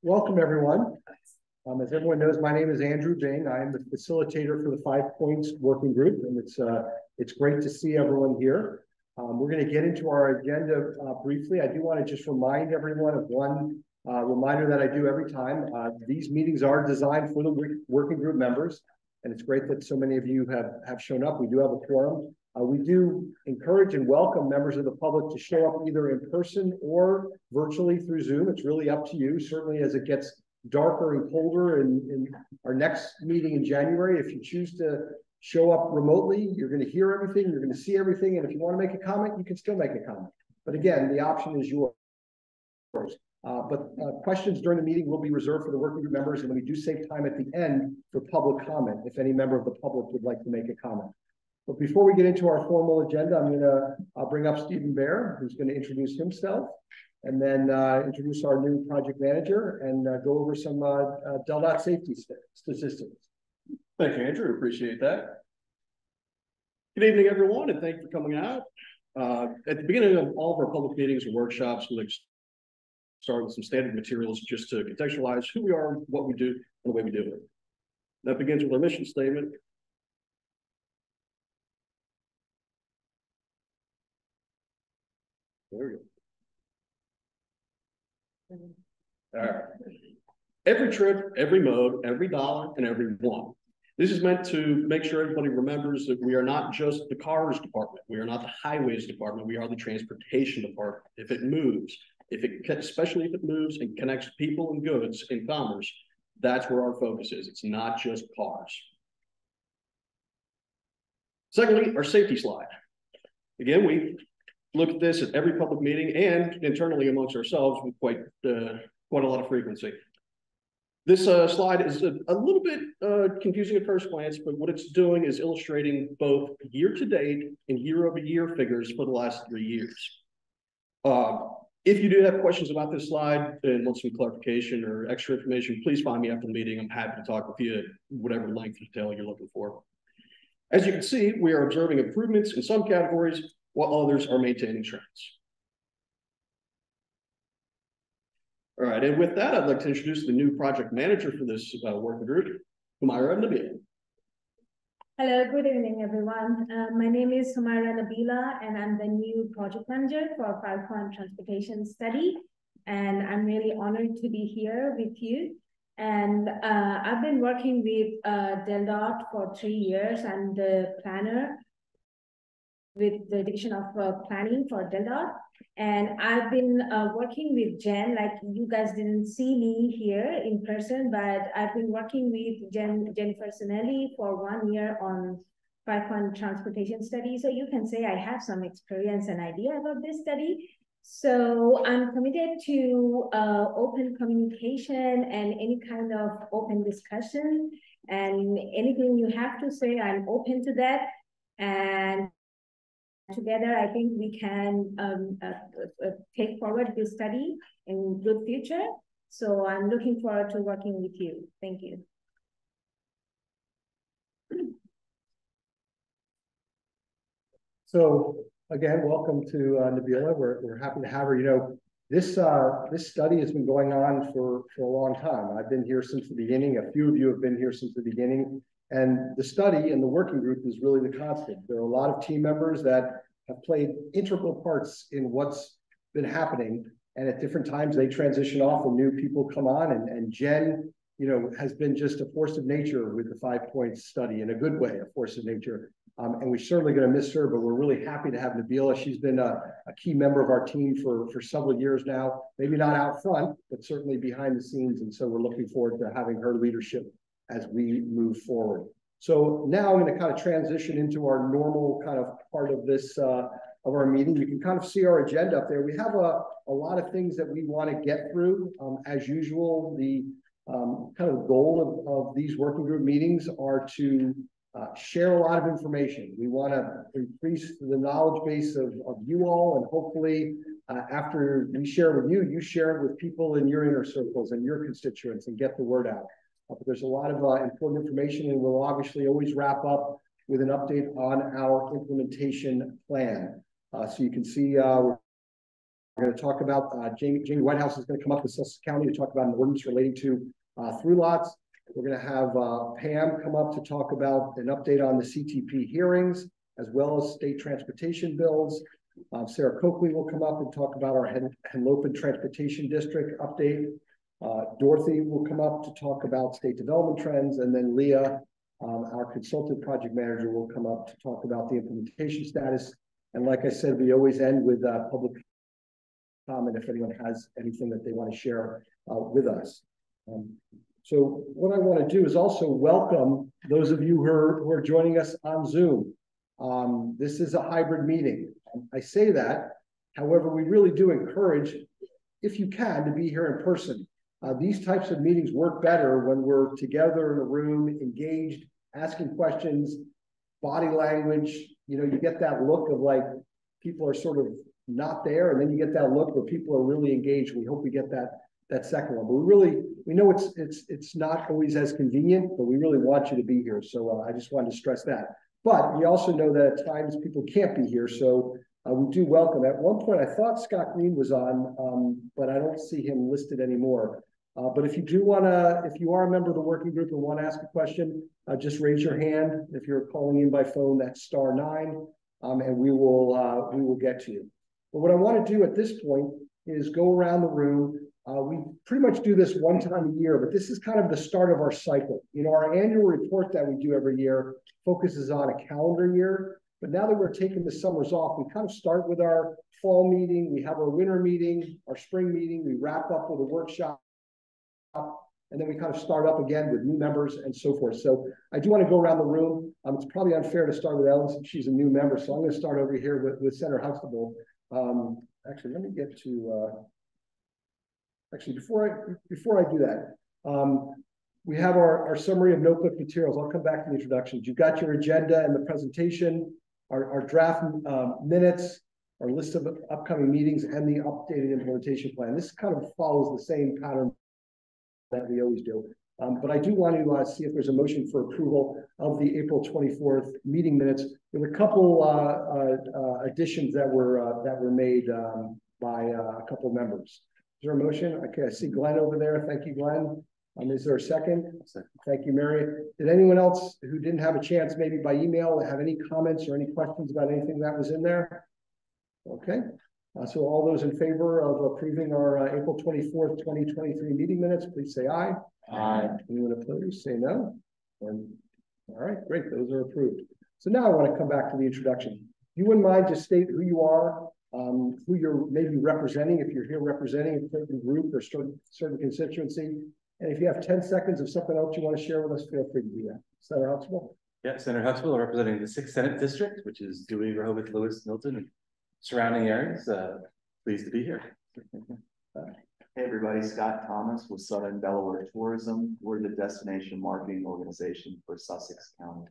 Welcome, everyone. As everyone knows, my name is Andrew Bing. I am the facilitator for the 5 Points Working Group, and it's great to see everyone here. We're going to get into our agenda briefly. I do want to just remind everyone of one reminder that I do every time. These meetings are designed for the working group members, and it's great that so many of you have shown up. We do have a quorum. We do encourage and welcome members of the public to show up either in person or virtually through Zoom. It's really up to you. Certainly as it gets darker and colder in our next meeting in January, if you choose to show up remotely, you're going to hear everything, you're going to see everything, and if you want to make a comment, you can still make a comment. But again, the option is yours. Questions during the meeting will be reserved for the working group members, and we do save time at the end for public comment if any member of the public would like to make a comment. But before we get into our formal agenda, I'm going to bring up Stephen Bear, who's going to introduce himself, and then introduce our new project manager and go over some DELDOT safety statistics. Thank you, Andrew. Appreciate that. Good evening, everyone, and thank you for coming out. At the beginning of all of our public meetings or workshops, we'll start with some standard materials just to contextualize who we are, what we do, and the way we do it. That begins with our mission statement. There we go. All right. Every trip, every mode, every dollar, and every one. This is meant to make sure everybody remembers that we are not just the cars department. We are not the highways department. We are the transportation department. If it moves, especially if it moves and connects people and goods and commerce, that's where our focus is. It's not just cars. Secondly, our safety slide. Again, we look at this at every public meeting and internally amongst ourselves with quite a lot of frequency. This slide is a little bit confusing at first glance, but what it's doing is illustrating both year-to-date and year-over-year figures for the last 3 years. If you do have questions about this slide and want some clarification or extra information, please find me after the meeting. I'm happy to talk with you at whatever length of detail you're looking for. As you can see, we are observing improvements in some categories, while others are maintaining trends. All right, and with that, I'd like to introduce the new project manager for this working group, Humaira Nabila. Hello, good evening, everyone. My name is Humaira Nabila, and I'm the new project manager for 5 Point Transportation Study. And I'm really honored to be here with you. And I've been working with DELDOT for 3 years. I'm the planner with the division of planning for DELDOT. And I've been working with Jen, like you guys didn't see me here in person, but I've been working with Jennifer Sinelli for 1 year on 5 Point Transportation Study. So you can say I have some experience and idea about this study. So I'm committed to open communication and any kind of open discussion, and anything you have to say, I'm open to that. And together, I think we can take forward this study in good future. So I'm looking forward to working with you. Thank you. So again, welcome to Nabila. We're happy to have her. You know, this study has been going on for a long time. I've been here since the beginning. A few of you have been here since the beginning. And the study and the working group is really the constant. There are a lot of team members that have played integral parts in what's been happening. And at different times they transition off and new people come on. And Jen, you know, has been just a force of nature with the 5 Points study in a good way, a force of nature. And we're certainly going to miss her, but we're really happy to have Nabila. She's been a key member of our team for several years now, maybe not out front, but certainly behind the scenes. And so we're looking forward to having her leadership as we move forward. So now I'm going to kind of transition into our normal kind of part of this, of our meeting. You can kind of see our agenda up there. We have a lot of things that we want to get through. As usual, the kind of goal of these working group meetings are to share a lot of information. We want to increase the knowledge base of you all, and hopefully after we share with you, you share it with people in your inner circles and your constituents and get the word out. But there's a lot of important information, and we'll obviously always wrap up with an update on our implementation plan. So you can see we're going to talk about, Jamie Whitehouse is going to come up with Sussex County to talk about an ordinance relating to through lots. We're going to have Pam come up to talk about an update on the CTP hearings, as well as state transportation bills. Sarah Coakley will come up and talk about our Henlopen Transportation District update. Dorothy will come up to talk about state development trends, and then Leah, our consultant project manager, will come up to talk about the implementation status. And like I said, we always end with public comment if anyone has anything that they want to share with us. So what I want to do is also welcome those of you who are joining us on Zoom. This is a hybrid meeting. I say that, however, we really do encourage, if you can, to be here in person. These types of meetings work better when we're together in a room, engaged, asking questions, body language. You know, you get that look of like people are sort of not there, and then you get that look where people are really engaged. We hope we get that second one. But we know it's not always as convenient, but we really want you to be here. So I just wanted to stress that. But we also know that at times people can't be here, so we do welcome. At one point, I thought Scott Green was on, but I don't see him listed anymore. But if you do want to, if you are a member of the working group and want to ask a question, just raise your hand. If you're calling in by phone, that's *9, and we will get to you. But what I want to do at this point is go around the room. We pretty much do this one time a year, but this is kind of the start of our cycle. You know, our annual report that we do every year focuses on a calendar year. But now that we're taking the summers off, we kind of start with our fall meeting. We have our winter meeting, our spring meeting. We wrap up with a workshop. And then we kind of start up again with new members and so forth. So I do want to go around the room. It's probably unfair to start with Ellen since she's a new member. So I'm going to start over here with Senator Huxtable. Actually, let me get to, actually, before I do that, we have our summary of notebook materials. I'll come back to the introductions. You've got your agenda and the presentation, our draft minutes, our list of upcoming meetings, and the updated implementation plan. This kind of follows the same pattern that we always do. But I do want to see if there's a motion for approval of the April 24th meeting minutes. There were a couple additions that were made by a couple of members. Is there a motion? Okay, I see Glenn over there. Thank you, Glenn. Is there a second? Thank you, Mary. Did anyone else who didn't have a chance, maybe by email, have any comments or any questions about anything that was in there? Okay. So all those in favor of approving our April 24th, 2023 meeting minutes, please say aye. Aye. Anyone opposed, say no. And, all right, great, those are approved. So now I want to come back to the introduction. You wouldn't mind just state who you are, who you're maybe representing, if you're here representing a certain group or certain constituency. And if you have 10 seconds of something else you want to share with us, feel free to do that. Senator Huxtable? Yeah, Senator Huxtable, representing the 6th Senate District, which is Dewey, Rehoboth, Lewes, Milton, and surrounding areas. Pleased to be here. Hey everybody, Scott Thomas with Southern Delaware Tourism. We're the destination marketing organization for Sussex County.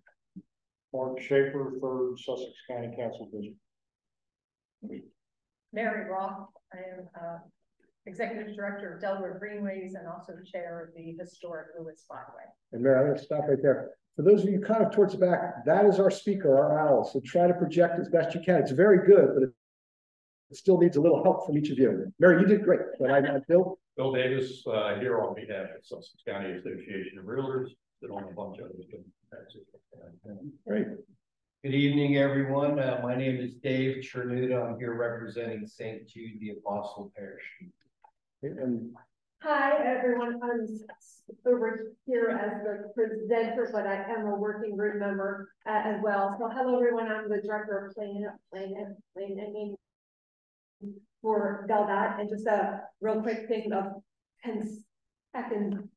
Mark Schaefer, 3rd Sussex County Council District. Mary Roth. I am Executive Director of Delaware Greenways and also Chair of the Historic Lewes Byway. And Mary, I'm going to stop right there. For those of you kind of towards the back, that is our speaker, our owl. So try to project as best you can. It's very good, but it still needs a little help from each of you. Mary, you did great. But Bill Davis here on behalf of Sussex County Association of Realtors, and on a bunch of others. Great. Good evening, everyone. My name is Dave Chernuda. I'm here representing St. Jude the Apostle Parish. And hi, everyone. I'm over here as the presenter, but I am a working group member as well. So hello, everyone. I'm the Director of Planning for Veldat. And just a real quick thing of 10 seconds.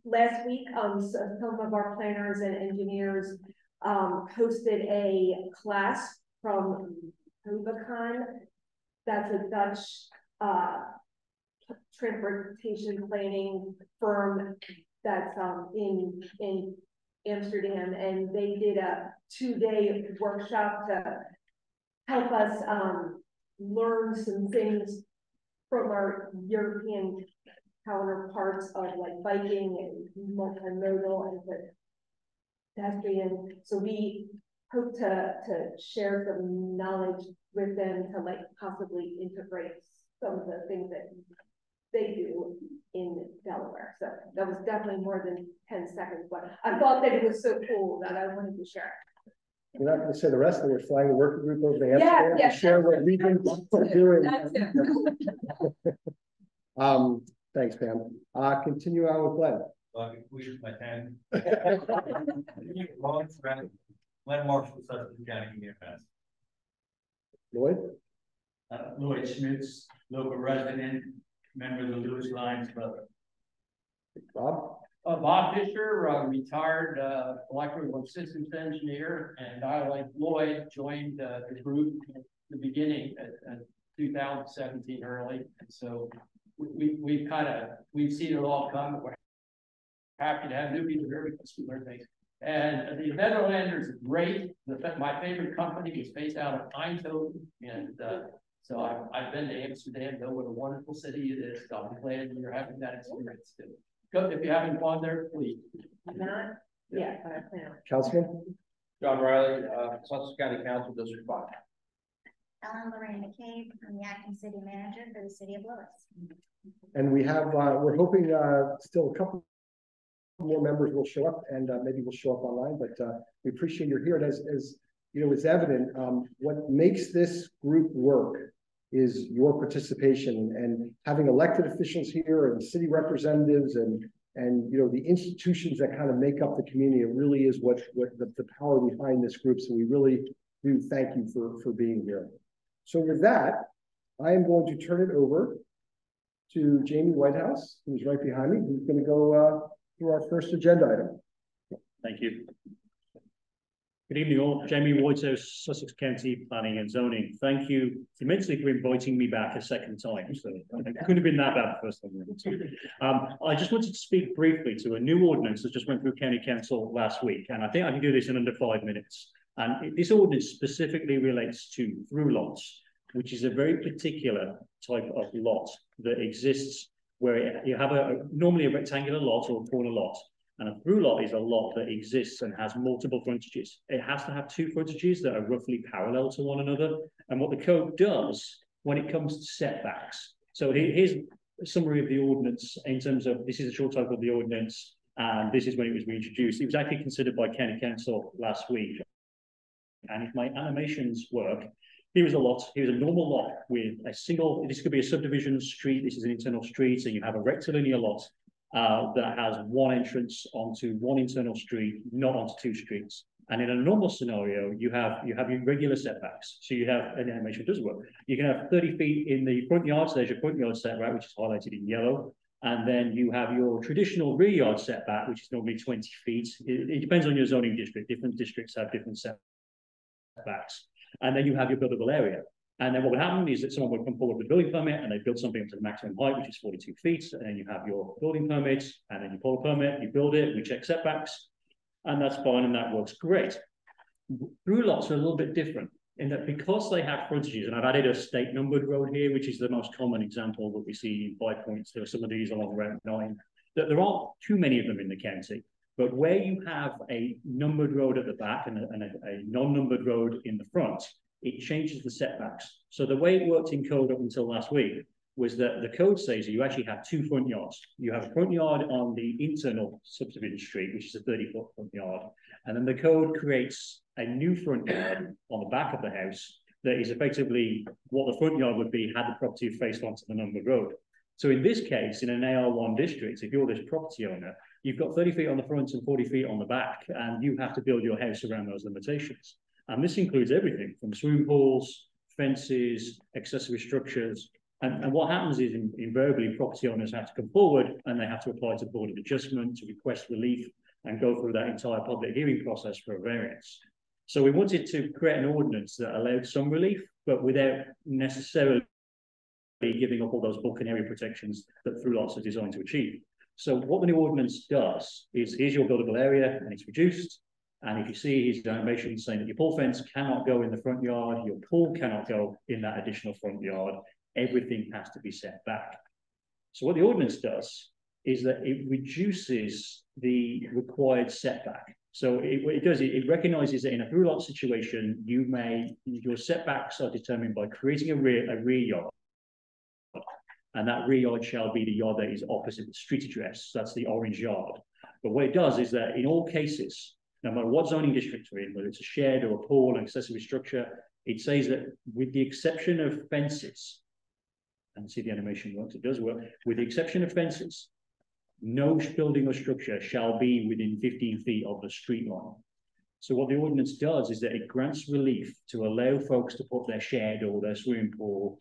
Last week, so some of our planners and engineers hosted a class from Henlopen. That's a Dutch transportation planning firm that's in Amsterdam, and they did a 2-day workshop to help us learn some things from our European counterparts of like biking and multimodal and pedestrian. So we hope to share some knowledge with them to like possibly integrate some of the things that they do in Delaware. So that was definitely more than 10 seconds, but I thought that it was so cool that I wanted to share. You're not going to say the rest of it. We're flying a working group over the Yeah, to share what we've been doing. Thanks, Pam. Continue on with Glenn. My time. Glenn Marshall, Sussex County EMS. Lloyd? Lloyd Schmitz, local resident, member of the Lewes Lions Club. Bob? Bob Fisher, retired electrical systems engineer, and I, like Lloyd, joined the group at the beginning at 2017 early, and so we've seen it all come. We're happy to have new people here because we learn things. And the Meadowlanders are great. My favorite company is based out of Eindhoven, and so I've been to Amsterdam, know what a wonderful city it is. So I'm glad you're having that experience too. Go, if you haven't gone there, please. Not yet, but I plan on. Councilman? John Riley, Sussex County Council, District 5. Ellen Lorraine McCabe, I'm the acting city manager for the city of Lewes. And we have, we're hoping still a couple more members will show up, and maybe we'll show up online, but we appreciate you're here. And as you know, it's evident, what makes this group work is your participation, and having elected officials here and city representatives and you know, the institutions that kind of make up the community. It really is what the power behind this group. So we really do thank you for being here. So with that, I am going to turn it over to Jamie Whitehouse, who's right behind me, who's going to go through our first agenda item. Thank you. Good evening all. Jamie Whitehouse, Sussex County Planning and Zoning. Thank you immensely for inviting me back a second time. So it couldn't have been that bad the first time. I just wanted to speak briefly to a new ordinance that just went through County Council last week, and I think I can do this in under 5 minutes. And this ordinance specifically relates to through lots, which is a very particular type of lot that exists where you have normally a rectangular lot or a corner lot. And a through lot is a lot that exists and has multiple frontages. It has to have two frontages that are roughly parallel to one another. And what the code does when it comes to setbacks. So here's a summary of the ordinance in terms of, this is a short type of the ordinance, and this is when it was reintroduced. It was actually considered by County Council last week. And if my animations work, here's a lot. Here's a normal lot with a single, this could be a subdivision street. This is an internal street. So you have a rectilinear lot that has one entrance onto one internal street, not onto two streets. And in a normal scenario, you have your regular setbacks. So you have, and animation does work. You can have 30 feet in the front yard. So there's your front yard setback, which is highlighted in yellow. And then you have your traditional rear yard setback, which is normally 20 feet. It depends on your zoning district. Different districts have different setbacks. And then you have your buildable area. And then what would happen is that someone would come forward with a building permit and they build something up to the maximum height, which is 42 feet. And then you have your building permits, and then you pull a permit, you build it, we check setbacks, and that's fine, and that works great. Through lots are a little bit different in that because they have frontages, and I've added a state numbered road here, which is the most common example that we see in 5 points. There are some of these along Route 9. That there aren't too many of them in the county. But where you have a numbered road at the back and a non-numbered road in the front, it changes the setbacks. So the way it worked in code up until last week was that the code says that you actually have two front yards. You have a front yard on the internal subdivision street, which is a 30-foot front yard. And then the code creates a new front yard on the back of the house that is effectively what the front yard would be had the property faced onto the numbered road. So in this case, in an AR1 district, if you're this property owner, you've got 30 feet on the front and 40 feet on the back, and you have to build your house around those limitations. And this includes everything from swimming pools, fences, accessory structures. And what happens is invariably property owners have to come forward and they have to apply to Board of Adjustment to request relief and go through that entire public hearing process for a variance. So we wanted to create an ordinance that allowed some relief, but without necessarily giving up all those bulk and area protections that through lots are designed to achieve. So what the new ordinance does is, here's your buildable area and it's reduced. And if you see his animation saying that your pool fence cannot go in the front yard, your pool cannot go in that additional front yard, everything has to be set back. So what the ordinance does is that it reduces the required setback. So what it does, it recognizes that in a through lot situation, your setbacks are determined by creating a rear yard. And that rear yard shall be the yard that is opposite the street address. That's the orange yard. But what it does is that in all cases, no matter what zoning district we're in, whether it's a shed or a pool, an accessory structure, it says that with the exception of fences, and see the animation works, it does work, with the exception of fences, no building or structure shall be within 15 feet of the street line. So what the ordinance does is that it grants relief to allow folks to put their shed or their swimming pool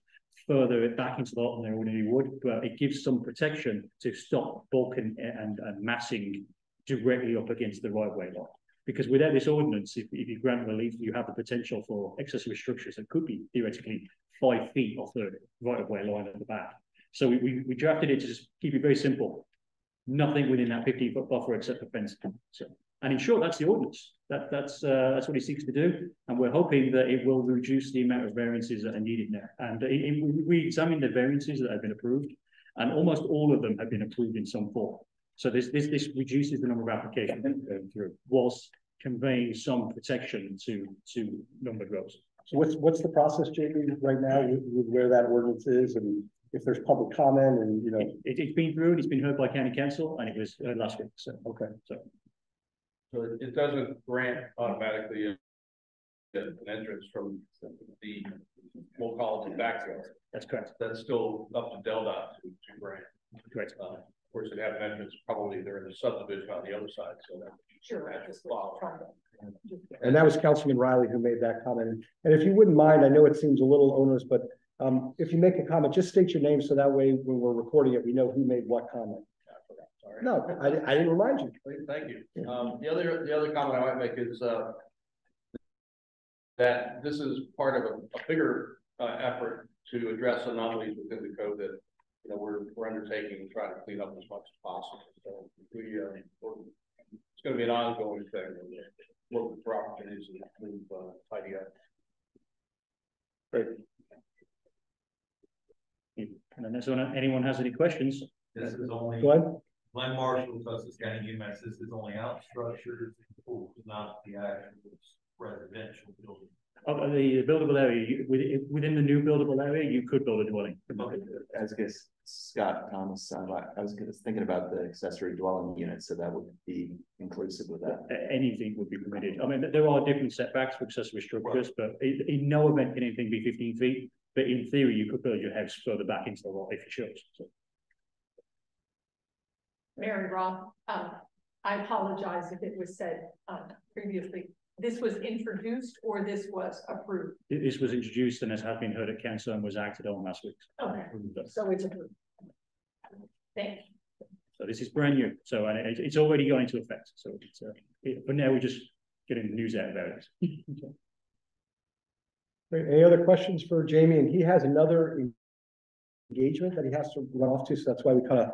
further back into the lot than they ordinarily would, but it gives some protection to stop bulk and massing directly up against the right-of-way lot. Because without this ordinance, if you grant relief, you have the potential for accessory structures that could be theoretically 5 feet off the right-of-way line at the back. So we drafted it to just keep it very simple. Nothing within that 15-foot buffer except for fence. So, and in short, that's the ordinance. That's what it seeks to do, and we're hoping that it will reduce the amount of variances that are needed now. And we examined the variances that have been approved, and almost all of them have been approved in some form. So this reduces the number of applications going through, whilst conveying some protection to numbered roads. So what's the process, Jamie, right now with where that ordinance is, and if there's public comment, and you know, it's been through and it's been heard by county council, and it was last week. So okay, So it doesn't grant automatically an entrance from the, we'll call it the backfill. That's correct. That's still up to DelDOT to grant. Correct. Of course, it have an entrance probably there in the subdivision on the other side, so that Sure. and that was Councilman Riley who made that comment. And if you wouldn't mind, I know it seems a little onerous, but if you make a comment, just state your name so that way when we're recording it, we know who made what comment. Sorry. No, I didn't remind you. Thank you. The other comment I might make is that this is part of a bigger effort to address anomalies within the code that we're undertaking and trying to clean up as much as possible. So it's going to be an ongoing thing. And look for opportunities to move tidy up. Great. And unless anyone has any questions, This is only Go ahead. Glenn Marshall, Sussex County UMass. This is only out structures and pools, not the actual residential building. the buildable area, within the new buildable area, you could build a dwelling. As I guess Scott Thomas, I was thinking about the accessory dwelling unit, so that would be inclusive of that. Anything would be permitted. I mean, there are different setbacks for accessory structures, but in no event can anything be 15 feet. But in theory, you could build your house further back into the lot if you chose. So. Mary Roth, I apologize if it was said previously. This was introduced or this was approved? This was introduced and has been heard at council and was acted on last week. Okay, so it's approved. Thank you. So this is brand new. So and it's already going into effect. So it's but now we're just getting the news out about it. Great. Any other questions for Jamie? And he has another engagement that he has to run off to, so that's why we kind of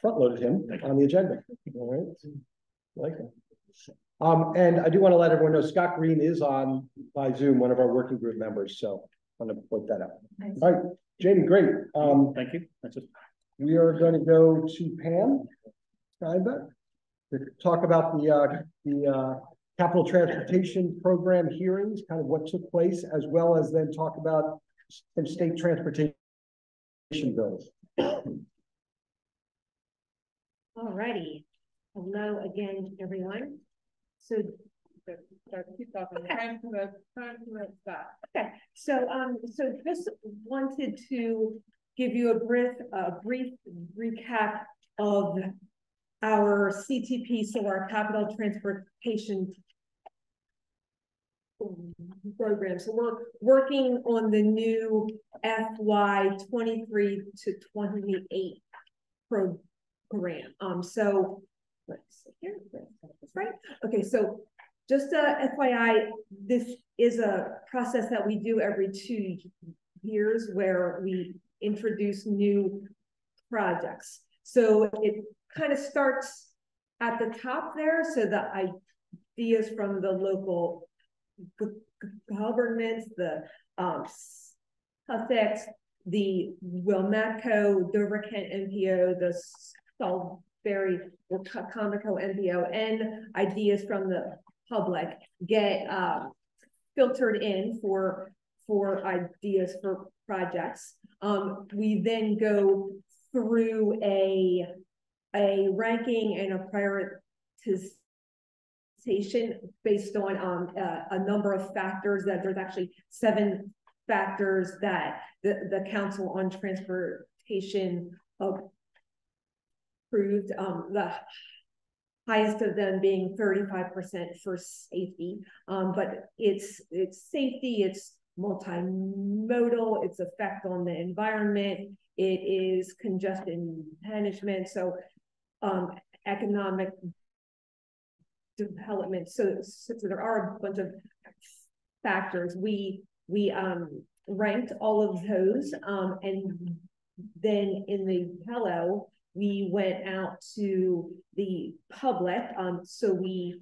front loaded him on the agenda. All right, like it. And I do want to let everyone know Scott Green is on by Zoom, one of our working group members. So I want to point that out. Nice. All right, Jamie, great. Thank you. That's it. We are going to go to Pam Steinbeck to talk about the capital transportation program hearings, kind of what took place, as well as then talk about some state transportation bills. All righty. Hello again, everyone. So keep talking. Okay. Okay. So just wanted to give you a brief recap of our CTP, so our capital transportation program. So we're working on the new FY 23 to 28 program. So let's see here. That's right. Okay, so just a FYI, this is a process that we do every 2 years where we introduce new projects. So it kind of starts at the top there. So the ideas from the local governments, the Sussex, the Wilmette, Dover Kent NPO, the very Comico MPO and ideas from the public get filtered in for ideas for projects. We then go through a ranking and a prioritization based on a number of factors. That there's actually 7 factors that the Council on Transportation approved. The highest of them being 35% for safety, but it's safety, it's multimodal, its effect on the environment, it is congestion management, so economic development. So there are a bunch of factors. We ranked all of those, and then in the yellow, we went out to the public. So we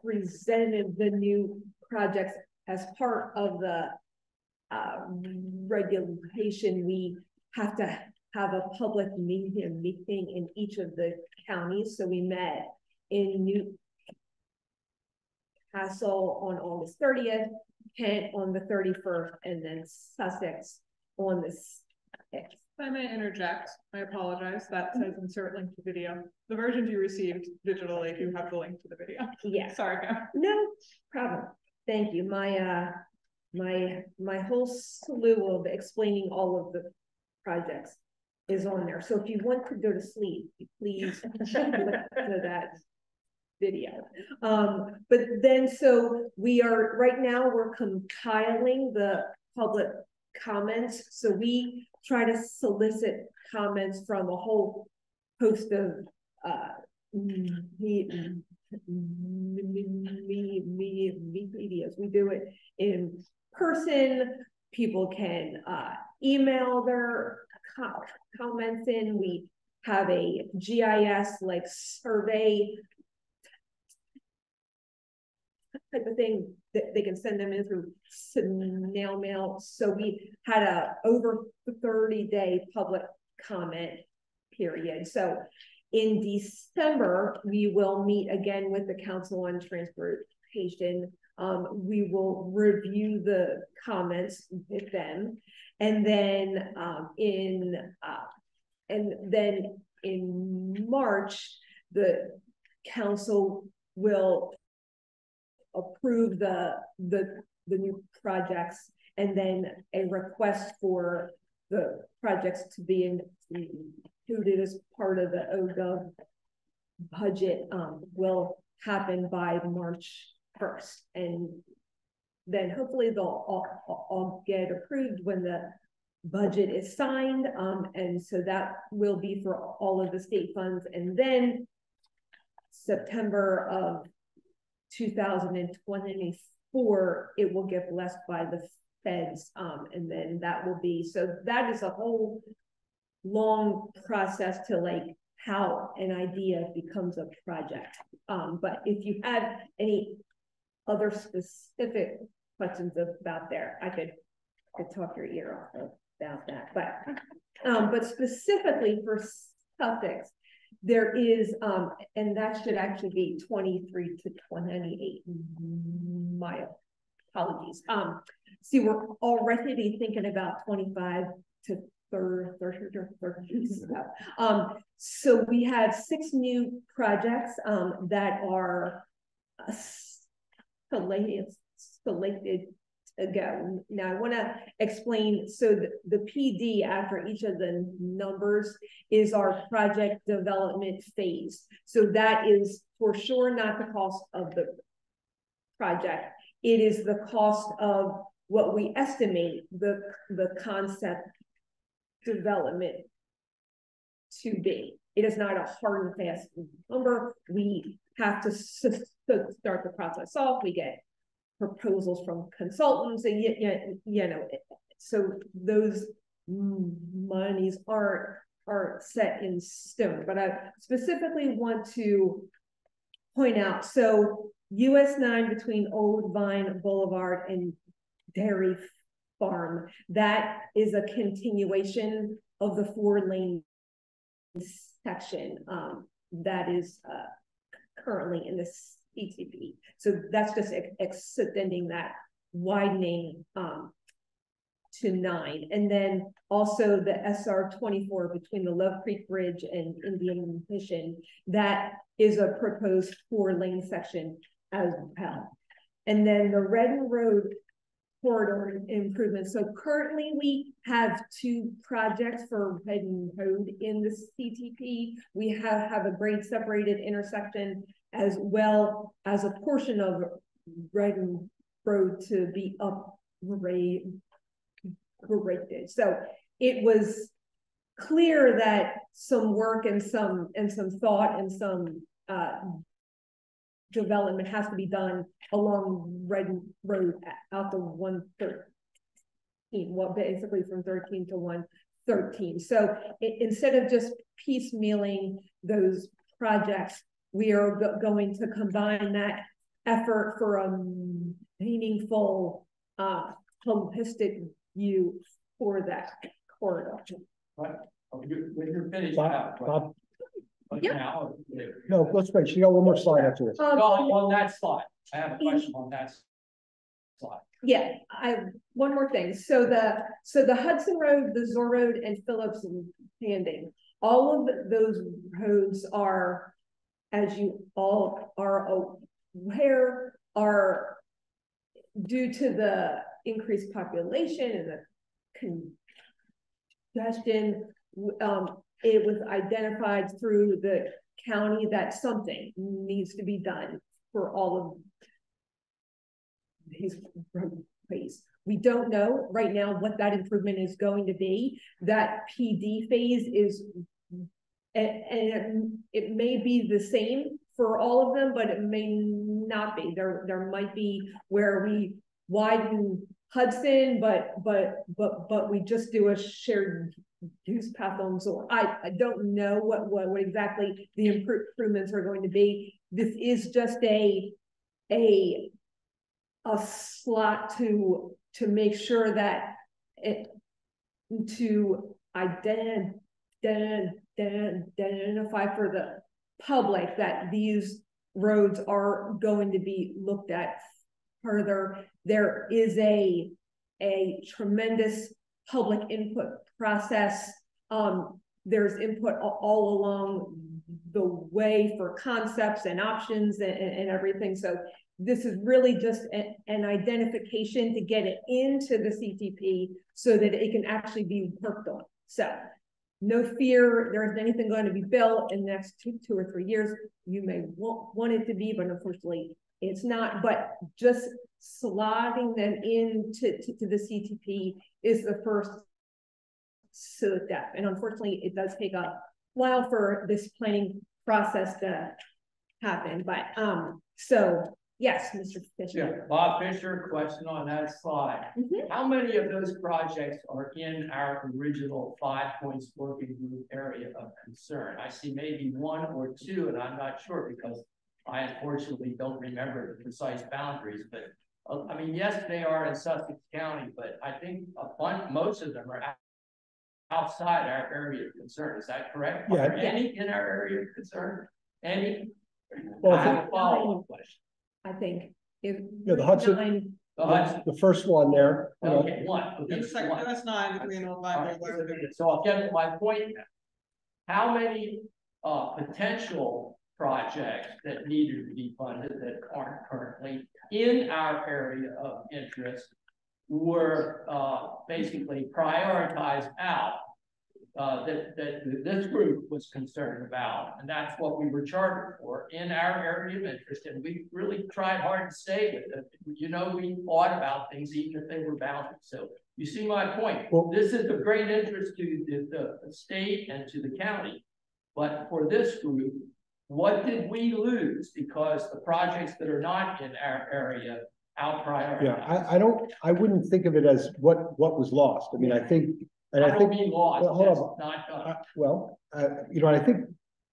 presented the new projects as part of the regulation. We have to have a public meeting in each of the counties. So we met in Newcastle on August 30th, Kent on the 31st, and then Sussex on the 6th. If I may interject, I apologize. That says insert link to video. The versions you received digitally do have the link to the video. Yeah. Sorry, Go. No problem. Thank you. My whole slew of explaining all of the projects is on there. So if you want to go to sleep, please look to that video. But then, so right now we're compiling the public comments. So we try to solicit comments from a whole host of medias. We do it in person. People can email their comments in. We have a GIS like survey type of thing that they can send them in through snail mail. So we had a over 30-day public comment period. So in December, we will meet again with the Council on Transportation. We will review the comments with them, and then in March, the council will approve the new projects, and then a request for the projects to be included as part of the OGov budget will happen by March 1st, and then hopefully they'll all get approved when the budget is signed, and so that will be for all of the state funds, and then September of 2024, it will get blessed by the feds, and then that will be, so that is a whole long process to like how an idea becomes a project. But if you have any other specific questions about there, I could talk your ear off about that. But specifically for Sussex, there is, and that should actually be 23 to 28 my apologies. See, we're already thinking about 25 to 30. So we have 6 new projects that are selected to go. Now I want to explain, so the PD after each of the numbers is our project development phase. So that is for sure not the cost of the project. It is the cost of what we estimate the concept development to be. It is not a hard and fast number. We have to start the process off. We get proposals from consultants, and you know, so those monies aren't set in stone. But I specifically want to point out, so US 9 between Old Vine Boulevard and Dairy Farm, that is a continuation of the 4-lane section, that is, currently in the CTP. So that's just extending that widening, to 9. And then also the SR 24 between the Love Creek Bridge and Indian Mission, that is a proposed 4-lane section as well. And then the Redden Road corridor improvement. So currently we have 2 projects for Redden Road in the CTP. We have a grade separated intersection as well as a portion of Redden Road to be upgraded. So it was clear that some work and some thought and some development has to be done along Redden Road out to 113, well, basically from 13 to 113. So instead of just piecemealing those projects, we are going to combine that effort for a meaningful, holistic view for that corridor. Right. When you're finished. Bob, Yeah. Now, no, let's wait. She got one more slide after this. on that slide, I have a question on that slide. Yeah, one more thing. So the Hudson Road, the Zor Road, and Phillips Landing, all of those roads are, as you all are aware, are due to the increased population and the congestion. It was identified through the county that something needs to be done for all of these roadways. We don't know right now what that improvement is going to be. That PD phase is, and it may be the same for all of them, but it may not be. There might be where we widen Hudson, but we just do a shared use path on Zor. I don't know what exactly the improvements are going to be. This is just a slot to make sure that to identify for the public that these roads are going to be looked at further. There is a tremendous public input process. There's input all along the way for concepts and options and everything. So this is really just an identification to get it into the CTP so that it can actually be worked on. So no fear, there isn't anything going to be built in the next two or 3 years. You may want it to be, but unfortunately it's not. But just slotting them into the CTP is the first step. And unfortunately, it does take a while for this planning process to happen. But so yes, Mr. Fisher. Yeah, Bob Fisher, question on that slide. How many of those projects are in our original 5 points working group area of concern? I see maybe 1 or 2, and I'm not sure because I unfortunately don't remember the precise boundaries. But I mean, yes, they are in Sussex County, but I think most of them are outside our area of concern. Is that correct? Yeah. Are there any in our area of concern? Any? Well, I have a follow-up question. I think if the Hudson, the first one there. Okay, 1. Okay, That's 9, the green on right. So I'll get to my point now. How many potential projects that needed to be funded that aren't currently in our area of interest were basically prioritized out that this group was concerned about, and that's what we were chartered for in our area of interest, and we really tried hard to stay with it. You know, we thought about things even if they were bounded. So you see my point. Well, this is of great interest to the state and to the county, but for this group, what did we lose because the projects that are not in our area out prioritized? Yeah, I wouldn't think of it as what was lost. I mean, I think. And I think, mean lost, well, hold on. You know, I think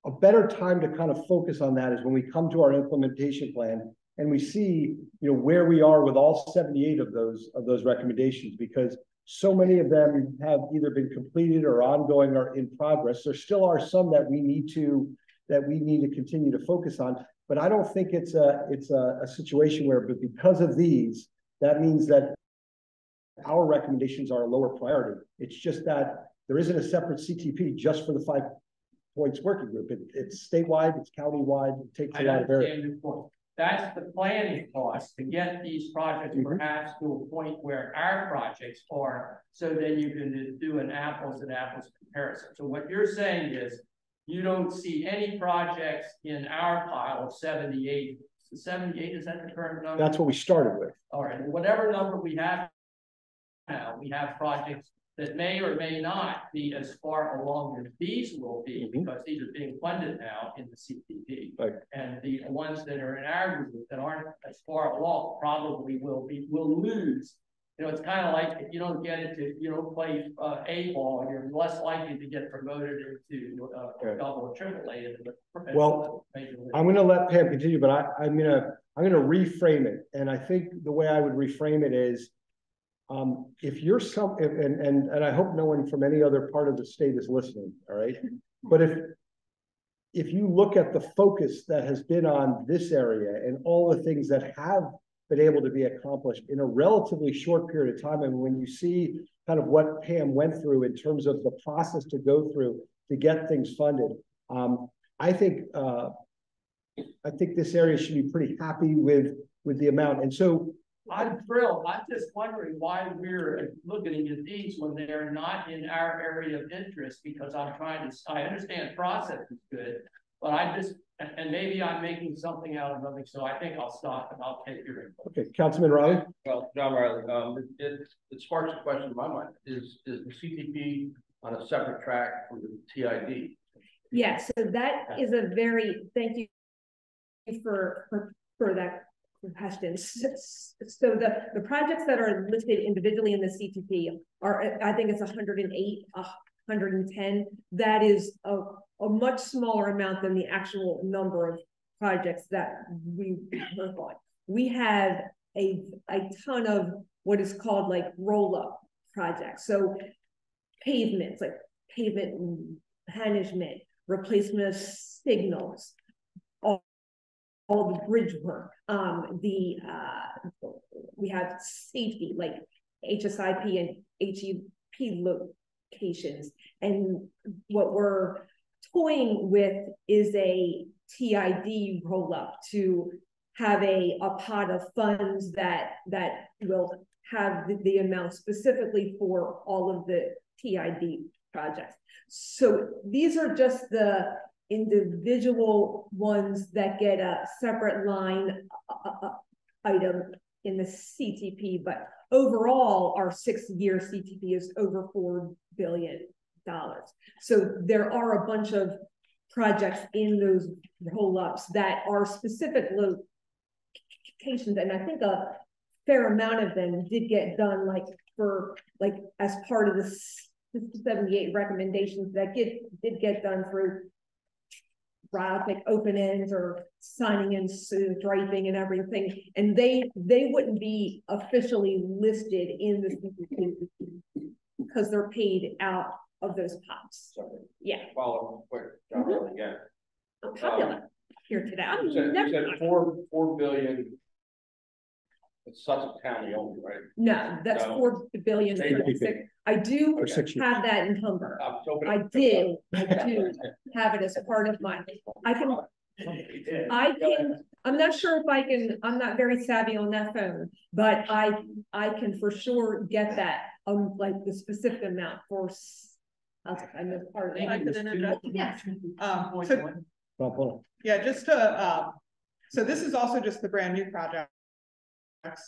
a better time to kind of focus on that is when we come to our implementation plan and we see, you know, where we are with all 78 of those recommendations, because so many of them have either been completed or ongoing or in progress. There still are some that we need to continue to focus on, but I don't think it's a situation where, but because of these, that means that our recommendations are a lower priority. It's just that there isn't a separate CTP just for the 5 points working group. It's statewide, it's countywide, it takes a lot of area. That's the planning cost to get these projects perhaps to a point where our projects are, so then you can do an apples and apples comparison. So what you're saying is you don't see any projects in our pile of 78. 78, is that the current number? That's what we started with. All right, whatever number we have now, we have projects that may or may not be as far along as these will be, because these are being funded now in the CPP. Right. And the ones that are in our group that aren't as far along probably will lose. You know, it's kind of like if you don't get into, you don't play A ball, you're less likely to get promoted into double or triple A. Well, I'm going to let Pam continue, but I'm going to reframe it. And I think the way I would reframe it is, if you're and I hope no one from any other part of the state is listening, all right? But if you look at the focus that has been on this area and all the things that have been able to be accomplished in a relatively short period of time, and when you see kind of what Pam went through in terms of the process to go through to get things funded, I think this area should be pretty happy with the amount. And so I'm thrilled. I'm just wondering why we're looking at these when they're not in our area of interest, because I understand process is good, but and maybe I'm making something out of nothing, so I think I'll stop and I'll take your input. Okay, Councilman Riley. Well, John Riley, it sparks a question in my mind. Is the CTP on a separate track from the TID? Yes, so that is a very, thank you for that question. So the projects that are listed individually in the CTP are, I think it's 108, 110. That is a much smaller amount than the actual number of projects that we work on. We have a ton of what is called like roll-up projects. So pavements, like pavement management, replacement of signals, all the bridge work. We have safety, like HSIP and HEP locations. And what we're toying with is a TID roll up to have a pot of funds that will have the amount specifically for all of the TID projects. So these are just the individual ones that get a separate line item in the CTP, but overall our 6-year CTP is over $4 billion. So there are a bunch of projects in those roll-ups that are specific locations, and I think a fair amount of them did get done as part of the 78 recommendations that did get done through graphic open ends or signing in striping and everything, and they wouldn't be officially listed in the CTP because they're paid out of those pots. Yeah. Follow quick. Again. I'm popular here today. You said $4 billion. It's Sussex County only, right? No, that's $4 billion. I do have that in Humber. I do have it as part of my. I'm not sure if I can. I'm not very savvy on that phone, but I can for sure get that like the specific amount for. I know part of it. I could interject. Yes. Yeah, just to so this is also just the brand new project.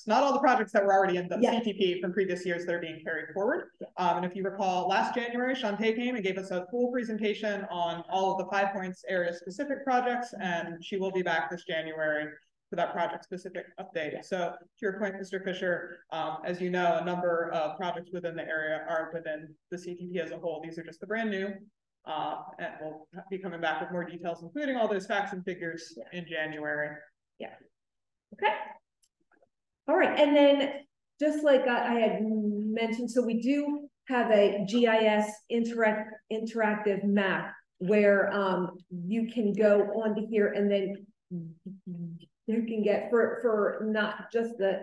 Not all the projects that were already in the CTP from previous years that are being carried forward. And if you recall, last January, Shantae came and gave us a full presentation on all of the 5 points area specific projects, and she will be back this January for that project specific update. So to your point, Mr. Fisher, as you know, a number of projects within the area are within the CTP as a whole. These are just the brand new. And we'll be coming back with more details, including all those facts and figures in January. Yeah. Okay. All right, and then just like I had mentioned, so we do have a GIS interactive map where you can go onto here and then you can get for not just the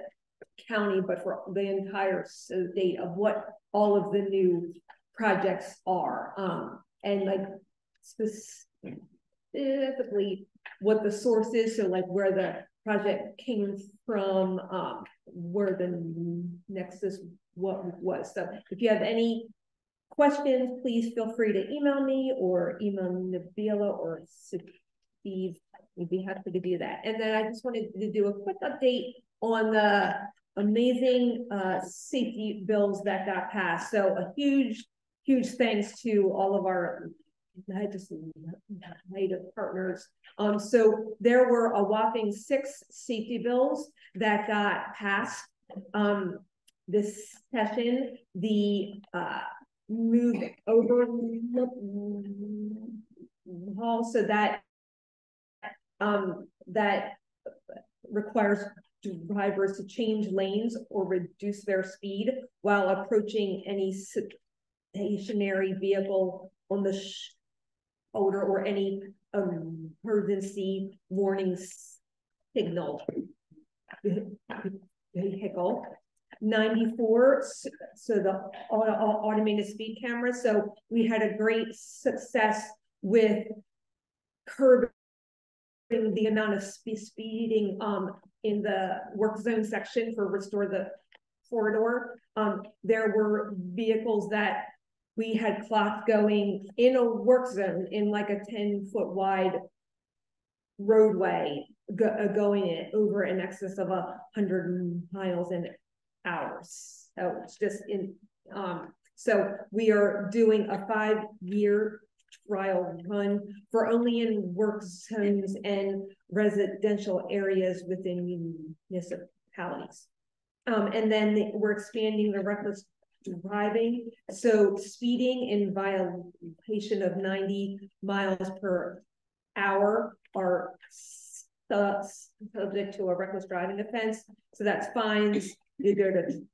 county, but for the entire state of what all of the new projects are. And like specifically what the source is, so like where the project came from, where the nexus what was. So if you have any questions, please feel free to email me or email Nabila or Steve. We'd be happy to do that. And then I just wanted to do a quick update on the amazing safety bills that got passed. So a huge thanks to all of our legislative partners. So there were a whopping 6 safety bills that got passed this session. The move over hall, so that that requires drivers to change lanes or reduce their speed while approaching any stationary vehicle on the shoulder or any emergency warning signal vehicle. 94, so the automated speed cameras. So we had a great success with curbing the amount of speeding in the work zone section for Restore the Corridor. There were vehicles that we had clocked going in a work zone in like a 10-foot wide roadway going in over in excess of 100 miles an hour. So it's just in so we are doing a 5-year trial run for only in work zones and residential areas within municipalities. And then we're expanding the reckless driving. So speeding in violation of 90 miles per hour are subject to a reckless driving offense. So that's fines. You go to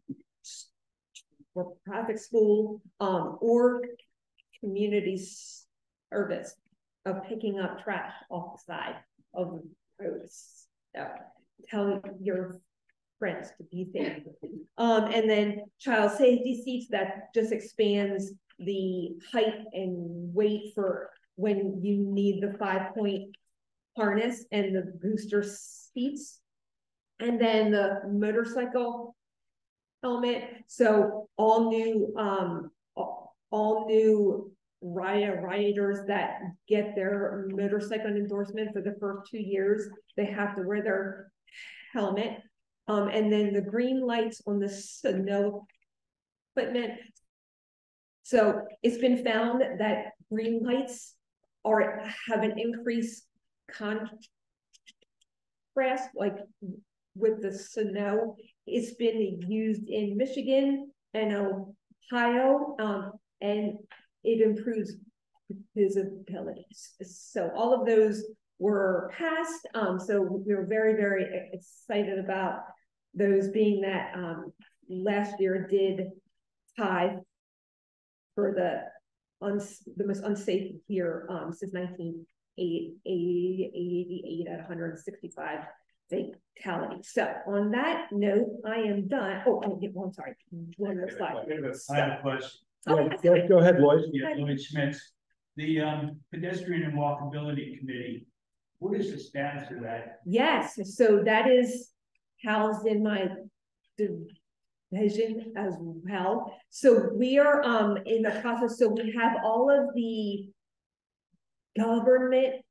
traffic school or community service of picking up trash off the side of the roads. So tell your friends to be safe. And then child safety seats, that just expands the height and weight for when you need the 5-point harness and the booster seats. And then the motorcycle helmet. So all new riders that get their motorcycle endorsement for the first 2 years, they have to wear their helmet. And then the green lights on the snow equipment. So it's been found that green lights have an increased contrast, like with the snow. It's been used in Michigan and Ohio, and it improves visibility. So all of those were passed. So we were very, very excited about those, being that last year did tie for the most unsafe year since 1988 at 165 fatalities. So on that note, I am done. Oh, I'm sorry. One more slide. I have a question. Go ahead, Lloyd. Yeah, Lloyd Schmitz. The pedestrian and walkability committee, what is the status of that? Yes, so that is housed in my division as well. So we are in the process. So we have all of the government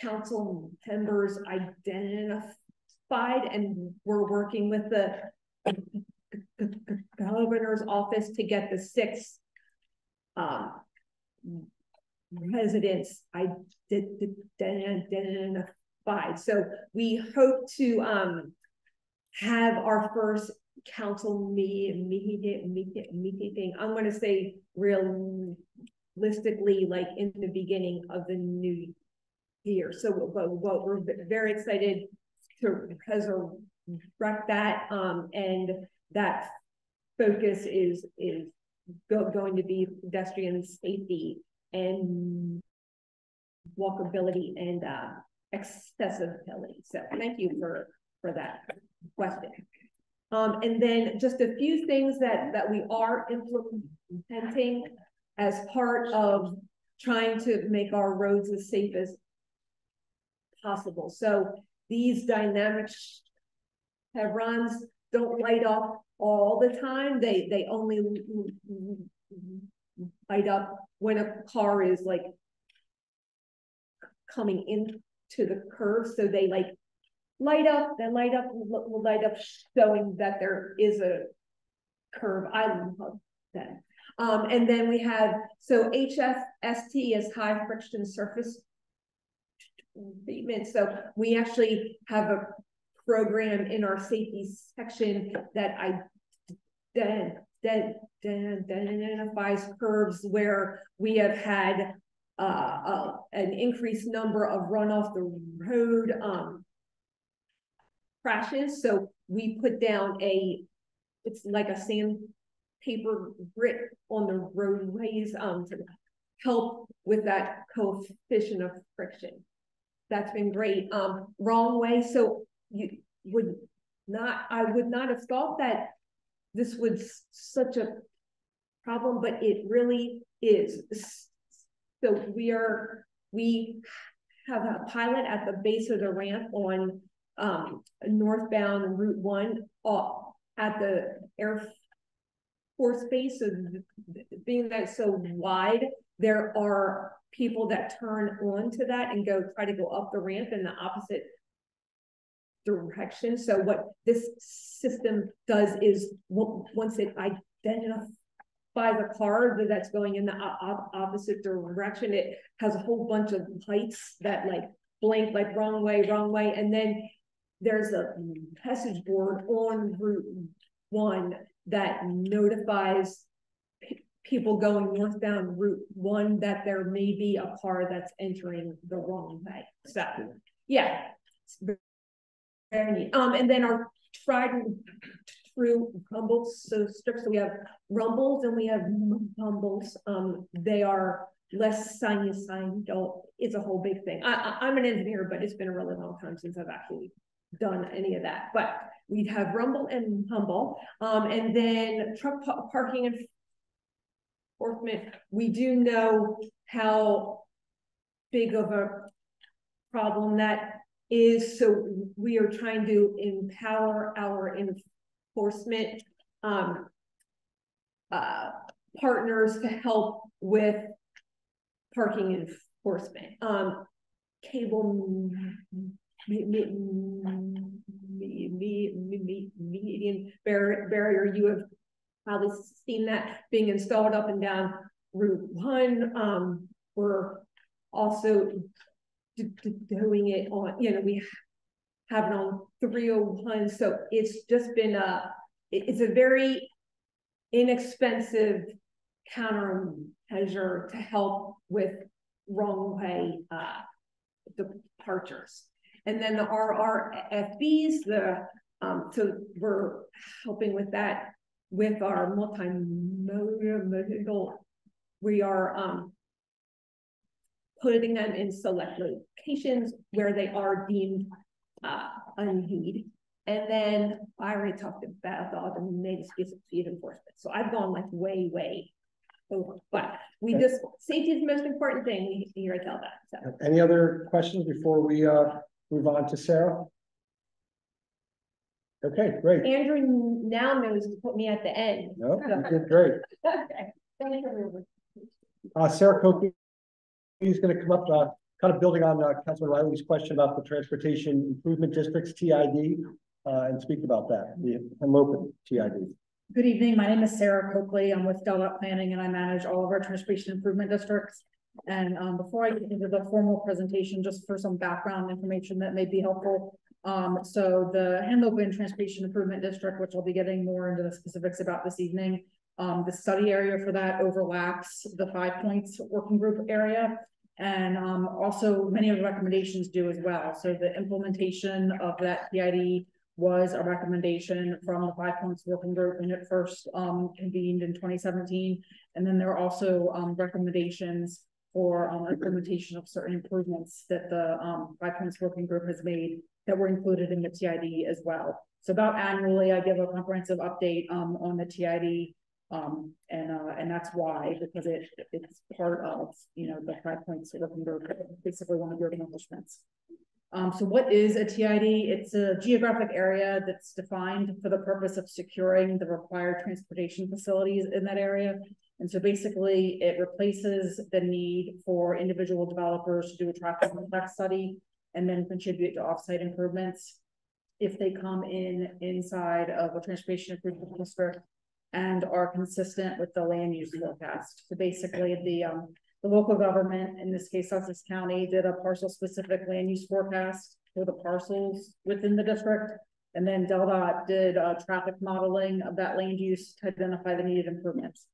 council members identified, and we're working with the governor's office to get the 6 residents identified. So we hope to have our first council meeting. I'm going to say realistically, like in the beginning of the new year. So what we're very excited to, as a direct that, and that focus is going to be pedestrian safety and walkability and accessibility. So thank you for that question. And then just a few things that we are implementing as part of trying to make our roads as safe as possible. So these dynamic chevrons don't light up all the time. They only light up when a car is like coming into the curve. So they like light up, will light up, showing that there is a curve. I love that. And then we have, so HFST is high friction surface treatment. So we actually have a program in our safety section that identifies curves where we have had an increased number of run off the road crashes. So we put down it's like a sandpaper grit on the roadways to help with that coefficient of friction. That's been great. Wrong way. So I would not have thought that this was such a problem, but it really is. So we have a pilot at the base of the ramp on northbound Route 1 at the Air Force Base. So being that so wide, there are people that turn onto that and try to go up the ramp in the opposite direction. So what this system does is once it identifies a car that's going in the opposite direction, it has a whole bunch of lights that like blink like wrong way, and then there's a message board on Route 1 that notifies people going northbound Route 1 that there may be a car that's entering the wrong way. So yeah, it's very neat. And then our tried and true rumbles, so strips. So we have rumbles and we have mumbles. They are less sinusoidal. It's a whole big thing. I'm an engineer, but it's been a really long time since I've actually done any of that. But we'd have rumble and humble. And then truck parking enforcement. We do know how big of a problem that is. So we are trying to empower our enforcement partners to help with parking enforcement. Cable median barrier, you have probably seen that being installed up and down Route 1. We're also doing it on, we have it on 301. So it's just been it's a very inexpensive countermeasure to help with wrong way departures. And then the RRFBs, so we're helping with that with our multimodal. We are putting them in select locations where they are deemed unneeded. And then I already talked about the automated speed enforcement. So I've gone like way over, but safety is the most important thing here at Delta. So. Any other questions before we move on to Sarah? Okay, great. Andrew now knows to put me at the end. No, you did great. Okay, thank you. Sarah Coakley is going to come up, kind of building on Councilman Riley's question about the Transportation Improvement Districts, TID, and speak about that, the Henlopen TID. Good evening. My name is Sarah Coakley. I'm with Delta Planning and I manage all of our transportation improvement districts. And before I get into the formal presentation, just for some background information that may be helpful. So the Henlopen Transportation Improvement District, which I'll be getting more into the specifics about this evening, the study area for that overlaps the 5 Points working group area. And also many of the recommendations do as well. So the implementation of that PID was a recommendation from the 5 Points Working Group when it first convened in 2017. And then there are also recommendations for implementation of certain improvements that the 5 Points Working Group has made that were included in the TID as well. So about annually, I give a comprehensive update on the TID, and that's why, because it's part of, you know, the 5 Points Working Group, basically one of your accomplishments. So what is a TID? It's a geographic area that's defined for the purpose of securing the required transportation facilities in that area. And so basically it replaces the need for individual developers to do a traffic impact study and then contribute to offsite improvements if they come inside of a transportation improvement district and are consistent with the land use forecast. So basically the local government, in this case Sussex County, did a parcel specific land use forecast for the parcels within the district. And then DelDOT did traffic modeling of that land use to identify the needed improvements.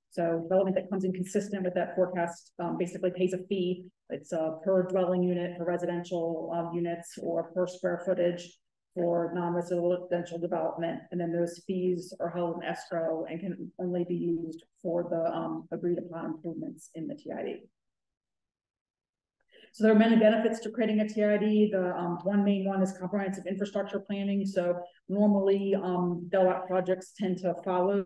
So development that comes in consistent with that forecast basically pays a fee. It's per dwelling unit for residential units or per square footage for non-residential development. And then those fees are held in escrow and can only be used for the agreed upon improvements in the TID. So there are many benefits to creating a TID. The one main one is comprehensive infrastructure planning. So normally DelDOT projects tend to follow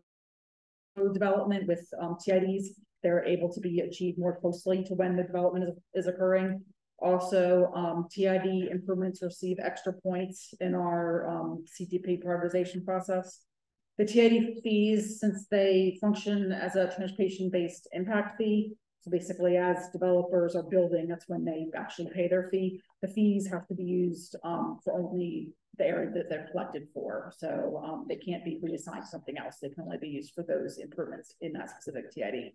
development with TIDs. They're able to be achieved more closely to when the development is occurring. Also, TID improvements receive extra points in our CTP prioritization process. The TID fees, since they function as a transportation-based impact fee, so basically as developers are building, that's when they actually pay their fee. The fees have to be used for only the area that they're collected for. So they can't be reassigned to something else. They can only be used for those improvements in that specific TID.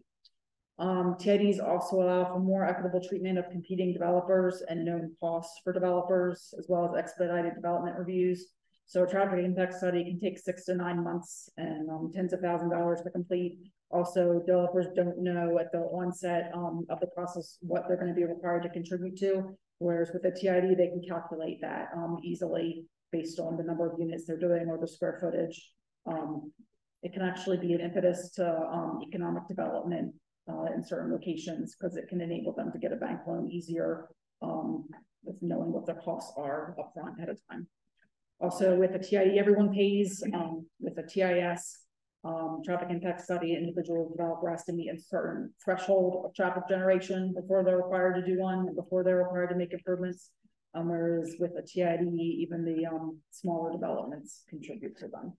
TIDs also allow for more equitable treatment of competing developers and known costs for developers, as well as expedited development reviews. So a traffic impact study can take 6 to 9 months and tens of thousands of dollars to complete. Also, developers don't know at the onset of the process what they're going to be required to contribute to, whereas with a TID, they can calculate that easily based on the number of units they're doing or the square footage. It can actually be an impetus to economic development in certain locations because it can enable them to get a bank loan easier with knowing what their costs are upfront ahead of time. Also, with a TID, everyone pays. With a TIS, traffic impact study, individual developer has to meet a certain threshold of traffic generation before they're required to do one and before they're required to make improvements. Whereas with a TID, even the smaller developments contribute to them.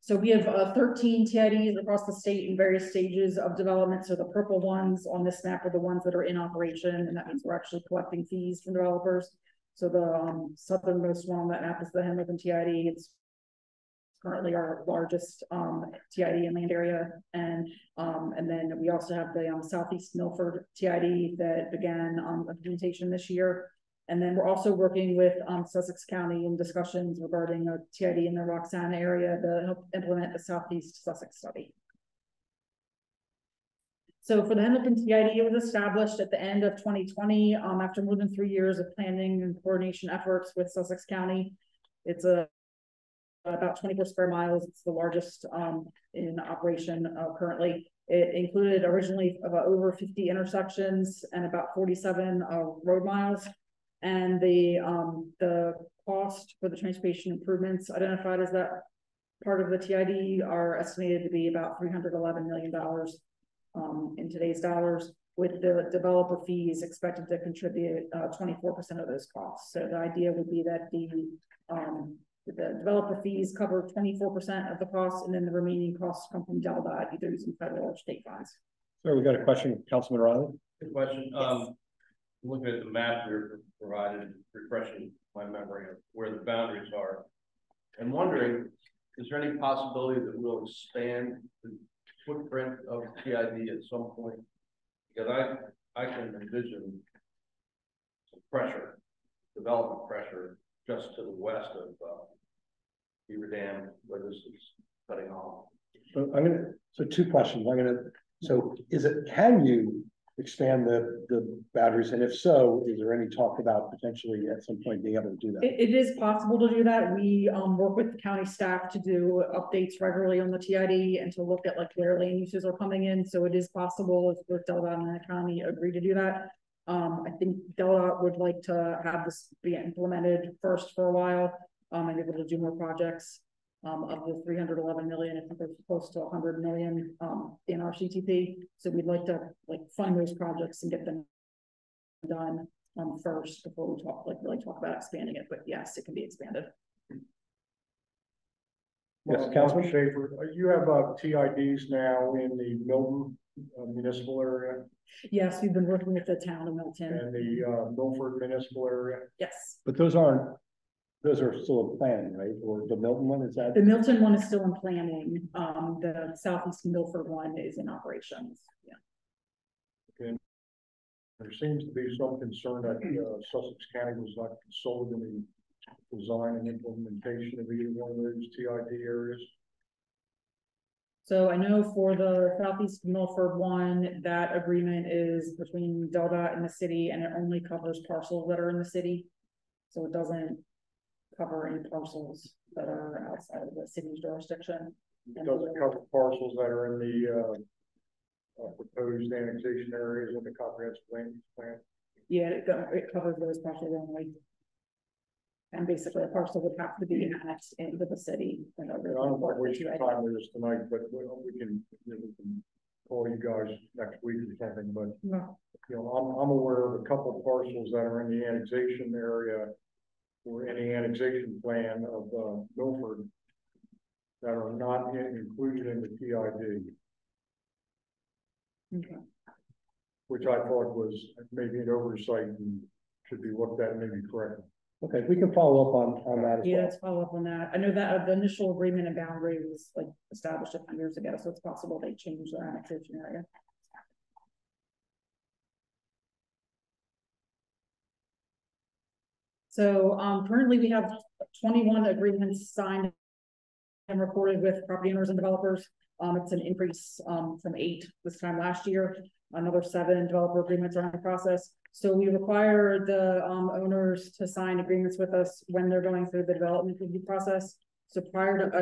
So we have 13 TIDs across the state in various stages of development. So the purple ones on this map are the ones that are in operation, and that means we're actually collecting fees from developers. So the southernmost one on that map is the Henlopen TID. It's currently our largest TID in land area, and then we also have the Southeast Milford TID that began implementation this year. And then we're also working with Sussex County in discussions regarding a TID in the Roxana area to help implement the Southeast Sussex study. So for the Henlopen TID, it was established at the end of 2020 after more than 3 years of planning and coordination efforts with Sussex County. It's about 24 square miles. It's the largest in operation currently. It included originally about over 50 intersections and about 47 road miles. And the cost for the transportation improvements identified as that part of the TID are estimated to be about $311 million in today's dollars, with the developer fees expected to contribute 24% of those costs. So the idea would be that the developer fees cover 24% of the costs, and then the remaining costs come from DelDOT, either using federal or state funds. So we got a question, Councilman Riley. Good question. Yes. Looking at the map you're provided, refreshing my memory of where the boundaries are, and wondering, is there any possibility that we'll expand the footprint of TID at some point? Because I can envision some pressure, development pressure, just to the west of Beaver Dam, where this is cutting off. So so 2 questions. Is expand the boundaries? And if so, is there any talk about potentially at some point being able to do that? It is possible to do that. We work with the county staff to do updates regularly on the TID and to look at like where land uses are coming in. So it is possible if both Delta and the county agree to do that. I think Delta would like to have this be implemented first for a while and able to do more projects. Of the 311 million, I think there's close to 100 million in our CTP. So we'd like to fund those projects and get them done first before we really talk about expanding it. But yes, it can be expanded. Yes, Councilman Schaefer, you have TIDs now in the Milton municipal area. Yes, we've been working with the town of Milton and the Milford municipal area. Yes, but those are still in planning, right? Or the Milton one, is that? The Milton one is still in planning. The Southeast Milford one is in operations. Yeah. And there seems to be some concern that Sussex County was not consulted in the design and implementation of either one of those TID areas. So I know for the Southeast Milford one, that agreement is between Delta and the city, and it only covers parcels that are in the city. So it doesn't cover any parcels that are outside of the city's jurisdiction. It doesn't cover parcels that are in the proposed annexation areas in the comprehensive land use plan. Yeah, it covers those parcels only. And basically, a parcel would have to be annexed into the city. I don't want to waste your time with this tonight, but we can call you guys next week or something. But no. You know, I'm aware of a couple parcels that are in the annexation area or any annexation plan of Milford that are not included in the TID. Okay. Which I thought was maybe an oversight and should be looked at maybe correctly. Okay, we can follow up on that as Yeah, well. let's follow up on that. I know that the initial agreement and boundary was established a few years ago, so it's possible they changed their annexation area. So currently we have 21 agreements signed and recorded with property owners and developers. It's an increase from 8 this time last year. Another 7 developer agreements are in the process. So we require the owners to sign agreements with us when they're going through the development review process. So prior to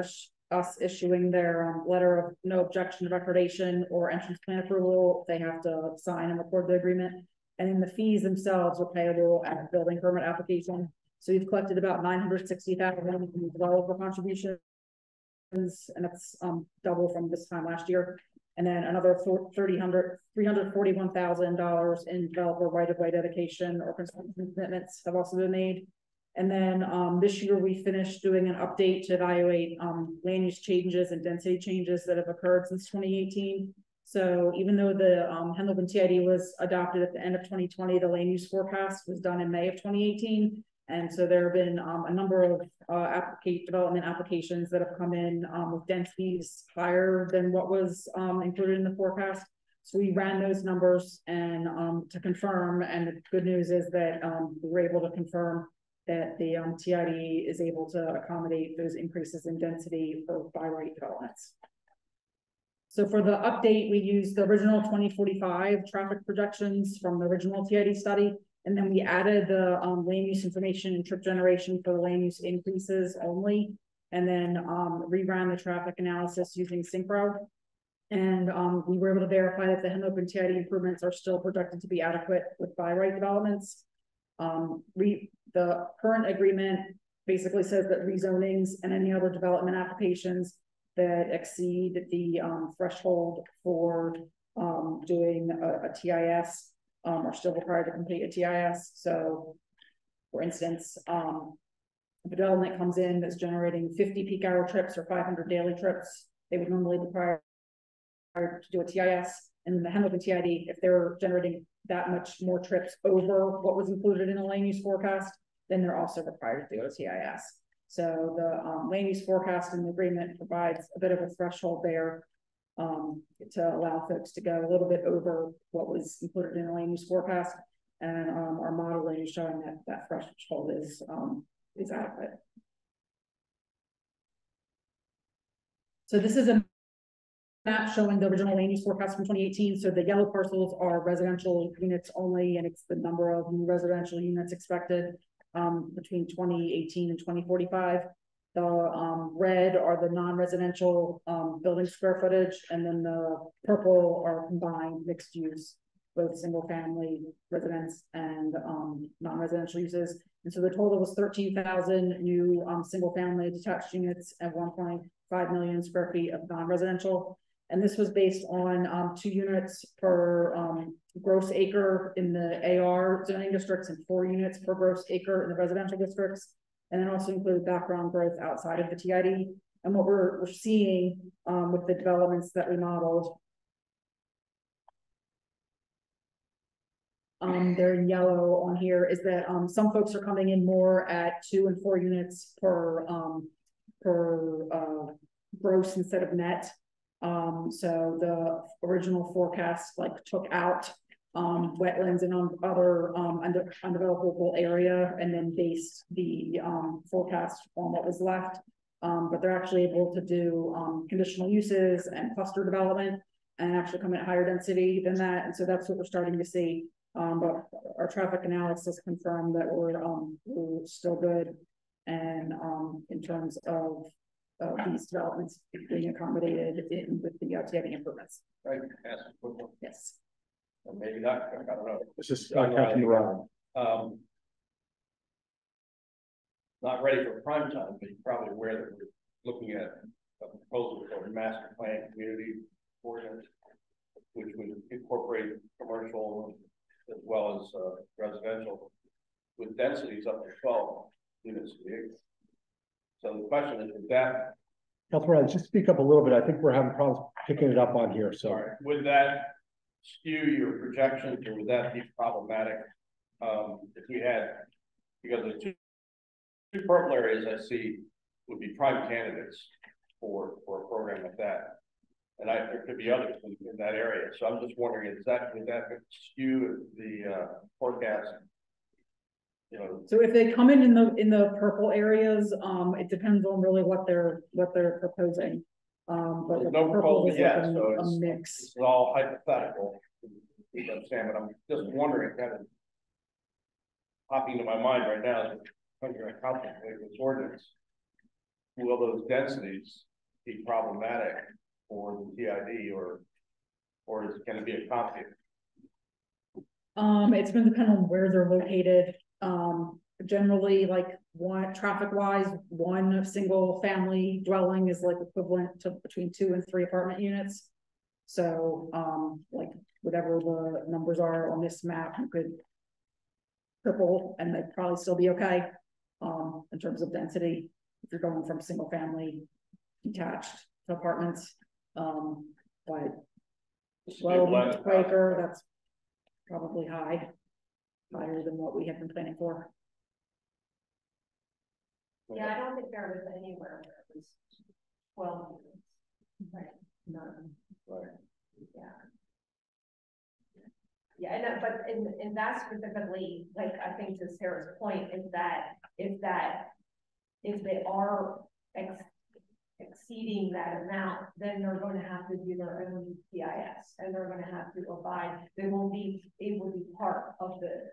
us issuing their letter of no objection to recordation or entrance plan approval, they have to sign and record the agreement. And then the fees themselves are payable at the building permit application. So we've collected about $960,000 from developer contributions, and that's double from this time last year. And then another $341,000 in developer right-of-way dedication or construction commitments have also been made. And then this year we finished doing an update to evaluate land use changes and density changes that have occurred since 2018. So even though the Henlopen TID was adopted at the end of 2020, the land use forecast was done in May of 2018. And so there have been a number of development applications that have come in with densities higher than what was included in the forecast. So we ran those numbers and to confirm, and the good news is that we were able to confirm that the TID is able to accommodate those increases in density for by right developments. So for the update, we used the original 2045 traffic projections from the original TID study. And then we added the land use information and trip generation for the land use increases only. And then reran the traffic analysis using Synchro. And we were able to verify that the Henlopen TID improvements are still projected to be adequate with by right developments. The current agreement basically says that rezonings and any other development applications that exceed the threshold for doing a TIS are still required to complete a TIS. So, for instance, if a development comes in that's generating 50 peak hour trips or 500 daily trips, they would normally be required to do a TIS. And the Henlopen TID, if they're generating that much more trips over what was included in the land use forecast, then they're also required to do a TIS. So the land use forecast and the agreement provides a bit of a threshold there to allow folks to go a little bit over what was included in the land use forecast, and our modeling is showing that that threshold is adequate. So this is a map showing the original land use forecast from 2018. So the yellow parcels are residential units only, and it's the number of new residential units expected between 2018 and 2045. The red are the non-residential building square footage, and then the purple are combined mixed use, both single family residence and non-residential uses. And so the total was 13,000 new single family detached units and 1.5 million square feet of non-residential. And this was based on 2 units per gross acre in the AR zoning districts and 4 units per gross acre in the residential districts. And then also included background growth outside of the TID. And what we're seeing with the developments that we modeled, they're in yellow on here, is that some folks are coming in more at 2 and 4 units per gross instead of net. So the original forecast like took out wetlands and other undevelopable area, and then based the forecast on what was left. But they're actually able to do conditional uses and cluster development and actually come at higher density than that. And so that's what we're starting to see. But our traffic analysis confirmed that we're still good. And in terms of these developments being accommodated with the TID improvements. Right. Ask a quick one. Yes. Or maybe not, I don't know. This is Captain Rob. Not ready for prime time, but you're probably aware that we're looking at a proposal for a master plan community ordinance, which would incorporate commercial as well as residential with densities up to 12 units per acre. So the question is that, Councilman, just speak up a little bit. I think we're having problems picking it up on here. So would that skew your projections, or would that be problematic if we had, because the two purple areas I see would be prime candidates for a program like that, and there could be others in that area. So I'm just wondering, would that skew the forecast? You know, so if they come in the purple areas, it depends on really what they're proposing. But the no purple is yet, like so a mix. It's all hypothetical. You understand, but I'm just wondering, kind of popping into my mind right now is under a contemplate this ordinance. Will those densities be problematic for the TID, or is it going to be a conflict? It's going to depend on where they're located. Generally, like traffic wise, one single family dwelling is like equivalent to between 2 and 3 apartment units. So like whatever the numbers are on this map, you could triple and they'd probably still be okay in terms of density if you're going from single family detached to apartments. But 12 units per acre, that's probably higher than what we have been planning for. Yeah, I don't think there was anywhere where it was 12 units. Right. None. Right. Yeah. Yeah, and but in that specifically, like I think to Sarah's point is that if they are exceeding that amount, then they're going to have to do their own PIS, and they're going to have to abide. They won't be able to be part of the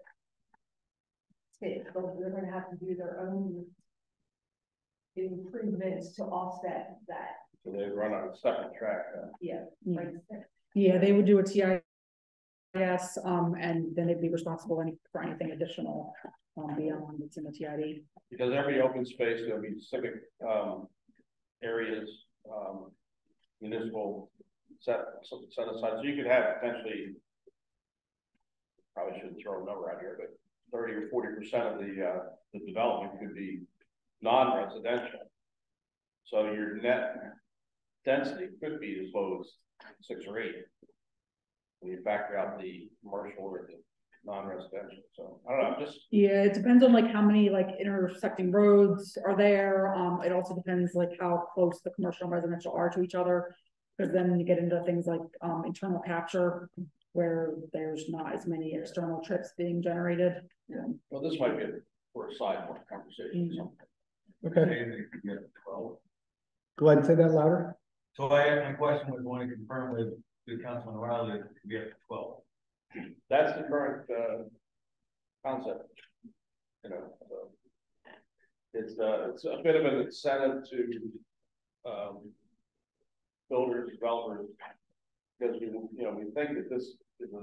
state. They're going to have to do their own improvements to offset that. So they run on a separate track. Yeah. Right. Yeah, they would do a TIS, and then they'd be responsible for anything additional beyond what's in the TID. Because every open space, there'll be civic areas, municipal set aside. So you could have potentially, probably shouldn't throw a number out here, but 30 or 40% of the development could be non-residential. So your net density could be as low as 6 or 8 when you factor out the commercial or the non-residential. So I don't know, just yeah, it depends on like how many like intersecting roads are there. It also depends like how close the commercial and residential are to each other, because then you get into things like internal capture where there's not as many external trips being generated. Yeah. Well, this might be for a sidebar conversation. Okay. Go ahead and say that louder. So my question was, want to confirm with Councilman Riley that it could be up to 12. That's the current, concept. You know, so it's a bit of an incentive to, builders, developers, because we think that this is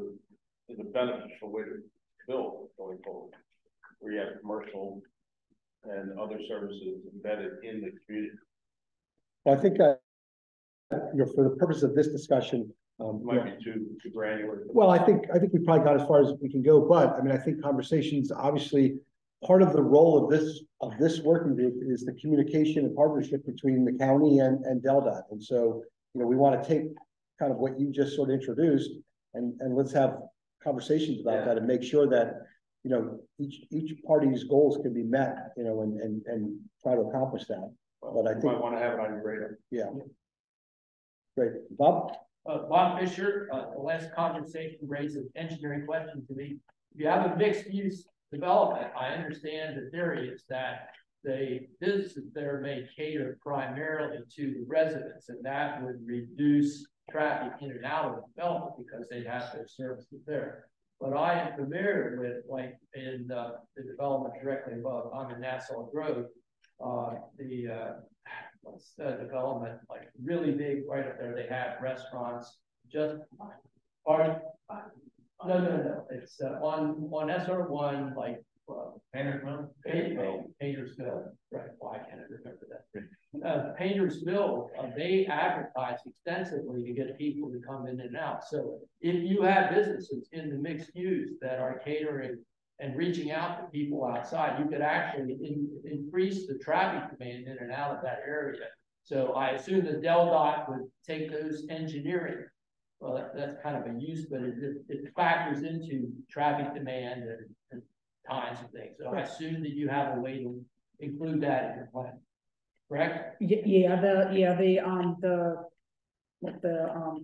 a beneficial way to build going forward, where you have commercial and other services embedded in the community. Well, I think, for the purpose of this discussion, Might be too granular. well, I think we probably got as far as we can go, but I mean, I think conversations, obviously, part of the role of this working group is the communication and partnership between the county and DelDOT. And so, we want to take kind of what you just sort of introduced and let's have conversations about that and make sure that, each party's goals can be met, and try to accomplish that. But I think you might want to have it on your radar. Yeah. Great. Bob? Bob Fisher, the last conversation raised an engineering question to me. If you have a mixed use development, I understand the theory is that the businesses there may cater primarily to the residents, and that would reduce traffic in and out of the development because they'd have their services there. But I am familiar with, like, in the development directly above on the Nassau Road, what's the development, like really big right up there, they have restaurants, just, no, it's on SR1, like, Painters Mill, right, well, I can't remember that. Painters Mill, they advertise extensively to get people to come in and out. So if you have businesses in the mixed use that are catering and reaching out to people outside, you could actually increase the traffic demand in and out of that area. So I assume the DelDOT would take those engineering. Well, that's kind of a use, but it factors into traffic demand and times and things. So I assume that you have a way to include that in your plan, correct? The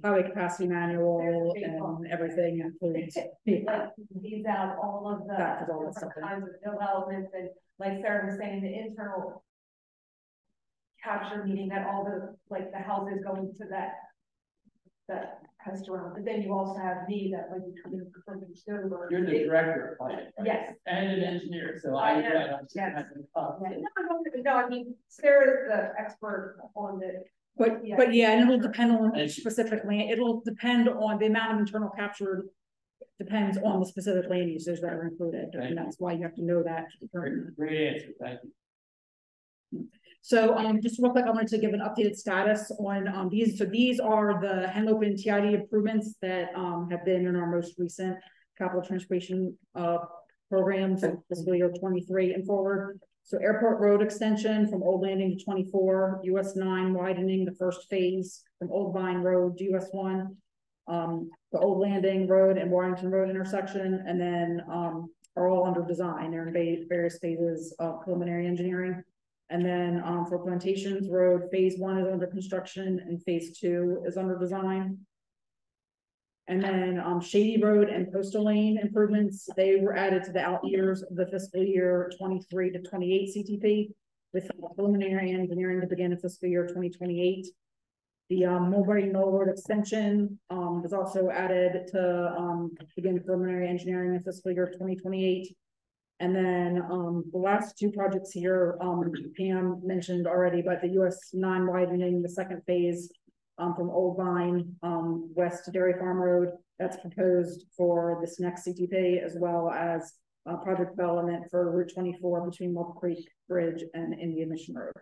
highway capacity manual and everything includes. These out all of the different kinds of developments, and like Sarah was saying, the internal capture, meaning that all the houses going to that restaurant, but then you also have me that like you come in from October. You're the director of planning, right? Yes. And an engineer, so I am. Yes. No, I mean, Sarah is the expert on the. But yeah, and it'll depend on each specific land. It'll depend on the amount of internal capture. Depends on the specific land uses that are included, and that's why you have to know that. Great answer, thank you. So just real quick, I wanted to give an updated status on these. So these are the Henlopen TID improvements that have been in our most recent capital transportation programs in fiscal year 23 and forward. So Airport Road extension from Old Landing to 24, US 9 widening the first phase from Old Vine Road to US 1, the Old Landing Road and Warrington Road intersection, and then are all under design. They're in various phases of preliminary engineering. And then for Plantations Road, phase 1 is under construction and phase 2 is under design. And then Shady Road and Postal Lane improvements, they were added to the out years of the fiscal year 23 to 28 CTP with preliminary engineering to begin in fiscal year 2028. The Mulberry Knoll Road extension was also added to begin preliminary engineering in fiscal year 2028. And then the last two projects here, Pam mentioned already, but the US 9 widening, the second phase from Old Vine west to Dairy Farm Road, that's proposed for this next CTP, as well as project development for Route 24 between Wolf Creek Bridge and Indian Mission Road.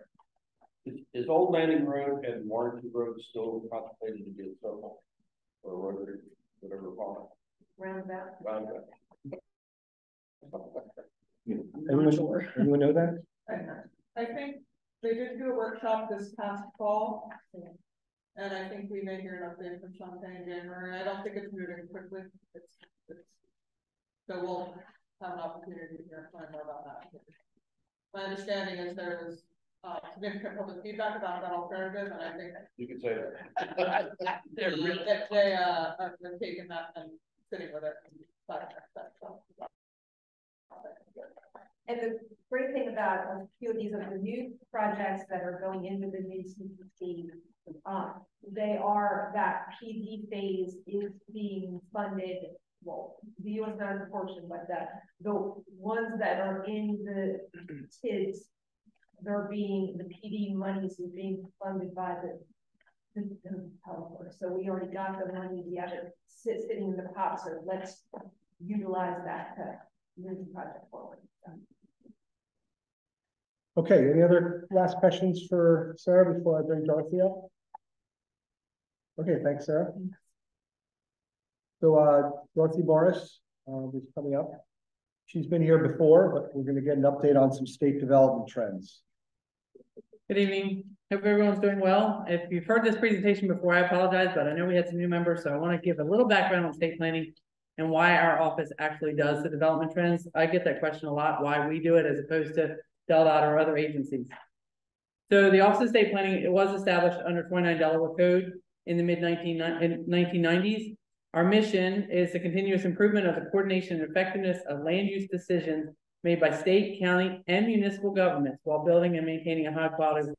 Is Old Landing Road and Warrington Road still contemplated to be a circle or rotary, whatever we call it? Roundabout. Anyone know that? I think they did do a workshop this past fall. And I think we may hear an update from Champagne in January. I don't think it's moving quickly. So we'll have an opportunity to hear more about that. My understanding is there was significant public feedback about that alternative, and I think you can say that. they are taking that and sitting with it. And the great thing about a few of these are the new projects that are going into the new CPC that PD phase is being funded. Well, the U.S. not a portion, but the ones that are in the TIDs, the PD monies is being funded by the developer. So we already got the money, we have it sitting in the pot, so let's utilize that to move the project forward. Okay, any other last questions for Sarah before I bring Dorothy up? Okay, thanks, Sarah. So Dorothy Morris is coming up. She's been here before, but we're going to get an update on some state development trends. Good evening. Hope everyone's doing well. If you've heard this presentation before, I apologize, but I know we had some new members, so I want to give a little background on state planning and why our office actually does the development trends. I get that question a lot, why we do it as opposed to DelDOT or other agencies. So the Office of State Planning, it was established under 29 Delaware Code in the mid-1990s. Our mission is the continuous improvement of the coordination and effectiveness of land use decisions made by state, county, and municipal governments while building and maintaining a high quality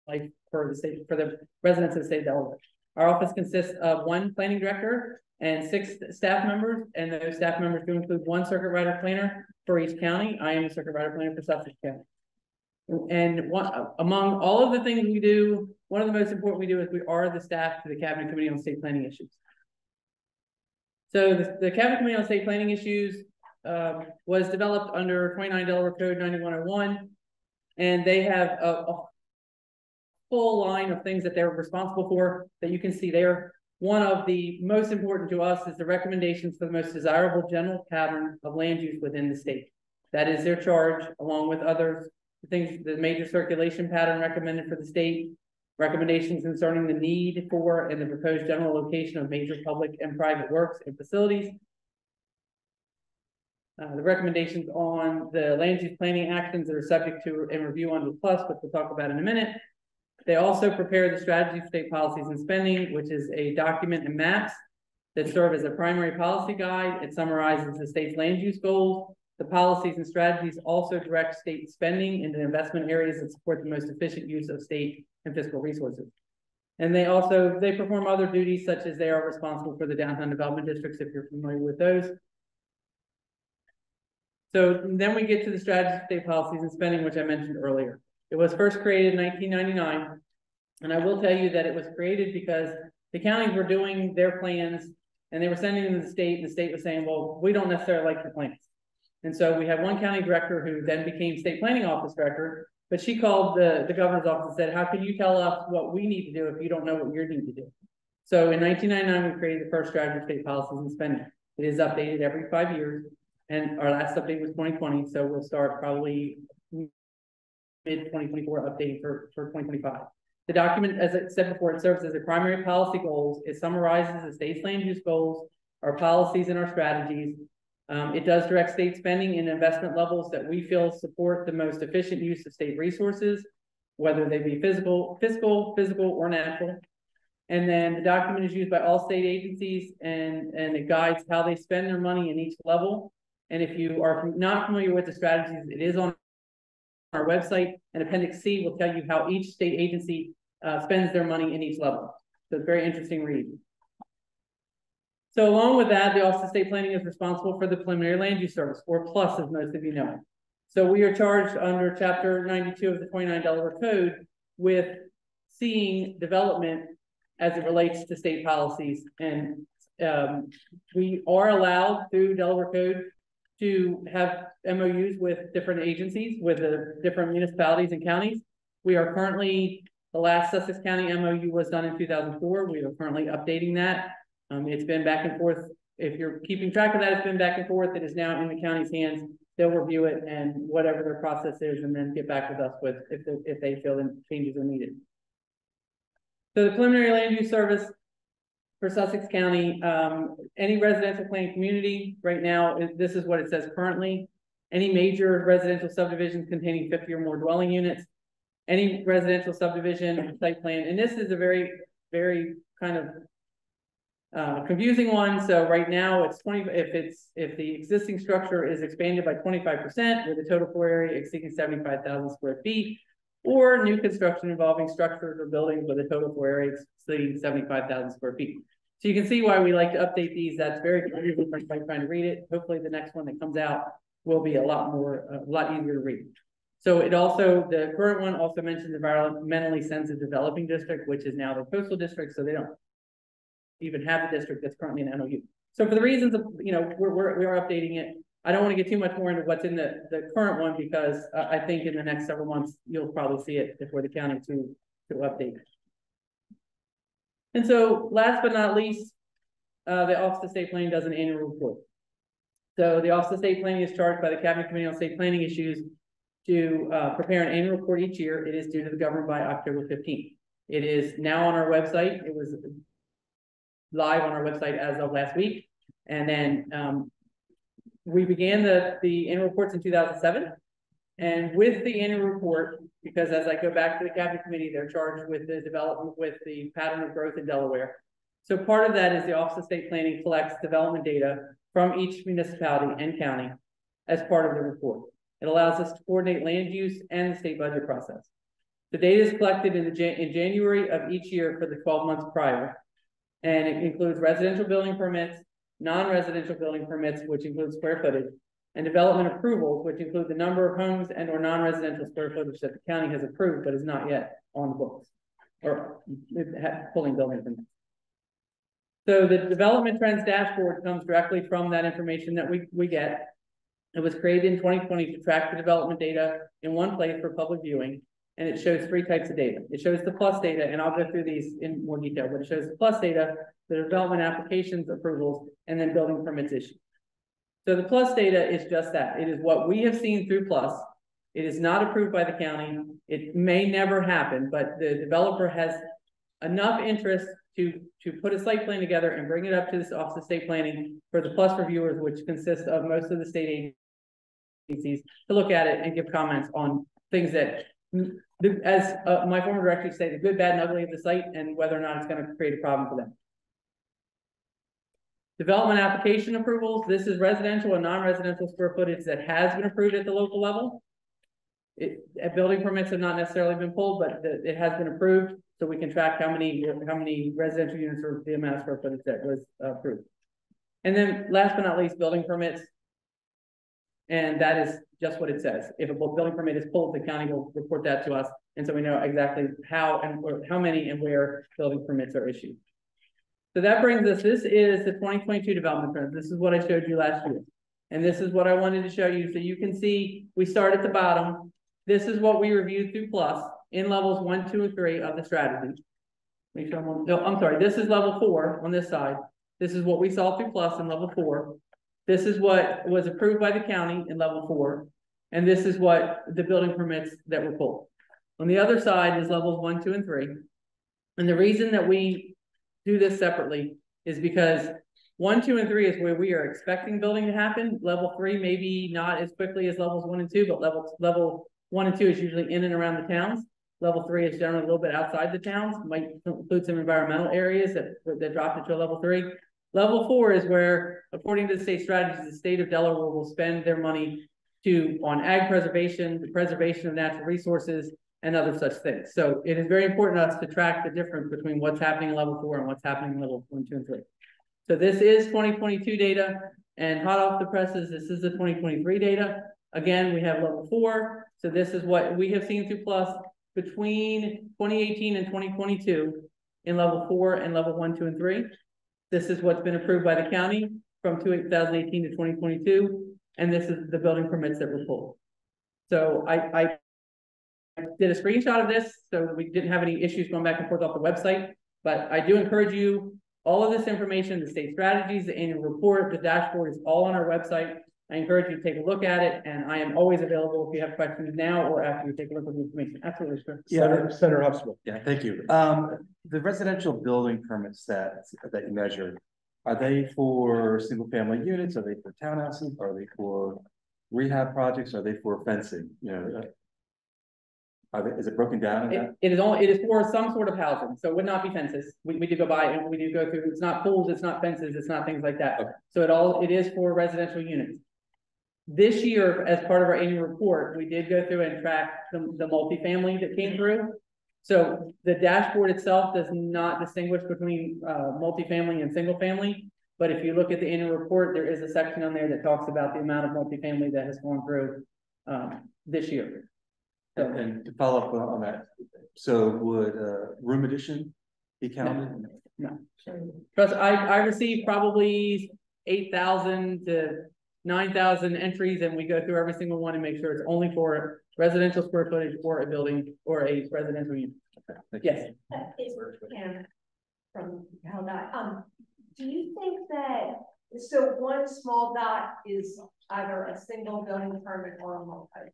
life for the residents of the state of Delaware. Our office consists of 1 planning director and 6 staff members, and those staff members do include 1 circuit rider planner for each county. I am a circuit rider planner for Sussex County. And among all of the things we do, one of the most important we do is we are the staff to the Cabinet Committee on State Planning Issues. So the Cabinet Committee on State Planning Issues was developed under 29 Delaware Code 9101, and they have a full line of things that they're responsible for that you can see there. One of the most important to us is the recommendations for the most desirable general pattern of land use within the state. That is their charge, along with others, the major circulation pattern recommended for the state, recommendations concerning the need for and the proposed general location of major public and private works and facilities, the recommendations on the land use planning actions that are subject to and review under plus, which we'll talk about in a minute. They also prepare the strategy for state policies and spending, which is a document and maps that serve as a primary policy guide. It summarizes the state's land use goals. The policies and strategies also direct state spending into investment areas that support the most efficient use of state and fiscal resources. And they perform other duties, such as they are responsible for the downtown development districts, if you're familiar with those. So then we get to the strategy for state policies and spending, which I mentioned earlier. It was first created in 1999, and I will tell you that it was created because the counties were doing their plans, and they were sending them to the state, and the state was saying, well, we don't necessarily like your plans. And so we had one county director who then became state planning office director, but she called the governor's office and said, how can you tell us what we need to do if you don't know what you need to do? So in 1999, we created the first strategy for state policies and spending. It is updated every 5 years, and our last update was 2020, so we'll start probably mid-2024 updating for 2025. The document, as I said before, it serves as a primary policy goals. It summarizes the state's land use goals, our policies, and our strategies. It does direct state spending and investment levels that we feel support the most efficient use of state resources, whether they be physical, or natural. And then the document is used by all state agencies, and it guides how they spend their money in each level. And if you are not familiar with the strategies, it is on our website, and Appendix C will tell you how each state agency spends their money in each level. So it's a very interesting read. So along with that, the Office of State Planning is responsible for the preliminary land use service, or PLUS, as most of you know. So we are charged under Chapter 92 of the 29 Delaware Code with seeing development as it relates to state policies. And we are allowed through Delaware Code to have MOUs with different agencies, with the different municipalities and counties. We are currently, the last Sussex County MOU was done in 2004. We are currently updating that. It's been back and forth. If you're keeping track of that, it's been back and forth. It is now in the county's hands. They'll review it and whatever their process is, and then get back with us with if they feel that changes are needed. So the preliminary land use service for Sussex County, any residential planned community right now, this is what it says currently. Any major residential subdivisions containing 50 or more dwelling units, any residential subdivision site plan, and this is a very, very kind of confusing one. So right now it's 20, if the existing structure is expanded by 25% with a total floor area exceeding 75,000 square feet, or new construction involving structures or buildings with a total floor area exceeding 75,000 square feet. So you can see why we like to update these. That's very confusing for anybody trying to read it. Hopefully the next one that comes out will be a lot easier to read. So it also, the current one also mentions environmentally sensitive developing district, which is now the coastal district. So they don't even have the district that's currently in NOU. So for the reasons of, we are updating it. I don't want to get too much more into what's in the current one, because I think in the next several months, you'll probably see it before the county to update. And so last but not least, the Office of State Planning does an annual report. So the Office of State Planning is charged by the Cabinet Committee on State Planning Issues to prepare an annual report each year. It is due to the government by October 15th. It is now on our website. It was live on our website as of last week. And then we began the annual reports in 2007. And with the annual report, because as I go back to the Cabinet Committee, they're charged with the development with the pattern of growth in Delaware. So part of that is the Office of State Planning collects development data from each municipality and county as part of the report. It allows us to coordinate land use and the state budget process. The data is collected in January of each year for the 12 months prior, and it includes residential building permits, non-residential building permits, which includes square footage, and development approvals, which include the number of homes and or non-residential square footage that the county has approved but is not yet on the books or pulling building permits. So the development trends dashboard comes directly from that information that we get. It was created in 2020 to track the development data in one place for public viewing, and it shows 3 types of data. It shows the plus data, and I'll go through these in more detail, but it shows the plus data, the development applications, approvals, and then building permits issued. So the plus data is just that. It is what we have seen through plus. It is not approved by the county. It may never happen, but the developer has enough interest to put a site plan together and bring it up to this Office of State Planning for the plus reviewers, which consist of most of the state agencies, to look at it and give comments on things that, as my former director used to say, the good, bad, and ugly of the site and whether or not it's going to create a problem for them. Development application approvals. This is residential and non-residential square footage that has been approved at the local level. Building permits have not necessarily been pulled, but it has been approved, so we can track how many residential units or the amount of square footage that was approved. And then last but not least, building permits. And that is just what it says. If a building permit is pulled, the county will report that to us. And so we know exactly how many and where building permits are issued. So that brings us, this is the 2022 development trends. This is what I showed you last year. And this is what I wanted to show you. So you can see, we start at the bottom. This is what we reviewed through plus in levels 1, 2, and 3 of the strategy. Make sure I'm sorry, this is level 4 on this side. This is what we saw through plus in level 4. This is what was approved by the county in level 4. And this is what the building permits that were pulled. On the other side is levels 1, 2, and 3. And the reason that we do this separately is because 1, 2, and 3 is where we are expecting building to happen. Level 3, maybe not as quickly as levels 1 and 2, but level 1 and 2 is usually in and around the towns. Level 3 is generally a little bit outside the towns, might include some environmental areas that drop into a level 3. Level 4 is where, according to the state strategies, the state of Delaware will spend their money on ag preservation, the preservation of natural resources, and other such things. So it is very important to us to track the difference between what's happening in level 4 and what's happening in level 1, 2, and 3. So this is 2022 data, and hot off the presses, this is the 2023 data. Again, we have level 4. So this is what we have seen through plus between 2018 and 2022 in level 4 and level 1, 2, and 3. This is what's been approved by the county from 2018 to 2022. And this is the building permits that were pulled. So I did a screenshot of this so we didn't have any issues going back and forth off the website. But I do encourage you, all of this information, the state strategies, the annual report, the dashboard is all on our website. I encourage you to take a look at it, and I am always available if you have questions now or after you take a look at the information. Absolutely, sir. Yeah, Senator Huxtable. Yeah, thank you. The residential building permits that you measured, are they for single family units? Are they for townhouses? Are they for rehab projects? Are they for fencing? Is it broken down? It is for some sort of housing, so it would not be fences. We do go by and we do go through. It's not pools, it's not fences, it's not things like that. Okay. So it is for residential units. This year, as part of our annual report, we did go through and track the multifamily that came through. So the dashboard itself does not distinguish between multifamily and single family. But if you look at the annual report, there is a section on there that talks about the amount of multifamily that has gone through this year. So, and to follow up on that, so would room addition be counted? No. Because I received probably 8,000 to 9,000 entries, and we go through every single one and make sure it's only for residential square footage or a building or a residential unit. Yes. It's Pam from Henlopen. Do you think that, so one small dot is either a single building permit or a multi?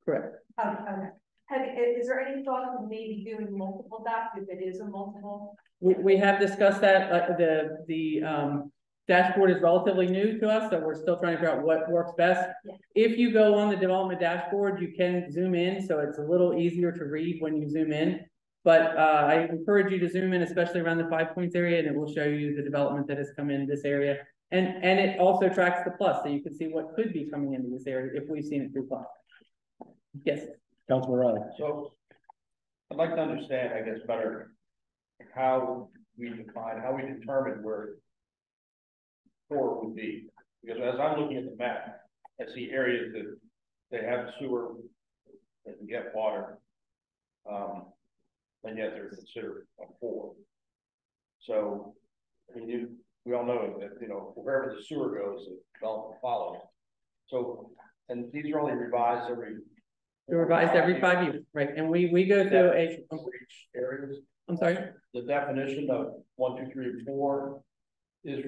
Correct. Okay. Is there any thought of maybe doing multiple dots if it is a multiple? We have discussed that. The dashboard is relatively new to us, so we're still trying to figure out what works best. Yeah. If you go on the development dashboard, you can zoom in, so it's a little easier to read when you zoom in. But I encourage you to zoom in, especially around the 5 points area, and it will show you the development that has come in this area. And it also tracks the plus, so you can see what could be coming into this area if we've seen it through plus. Yes. Councilman Riley. So I'd like to understand, I guess, better how we determine where core would be. Because as I'm looking at the map, I see areas that they have sewer, they can get water, and yet they're considered a core. So I mean, we all know that, you know, wherever the sewer goes, the development follows. So, and these are only revised every. They're revised every 5 years, right? And we go through areas. I'm sorry. The definition of 1, 2, 3, and 4 is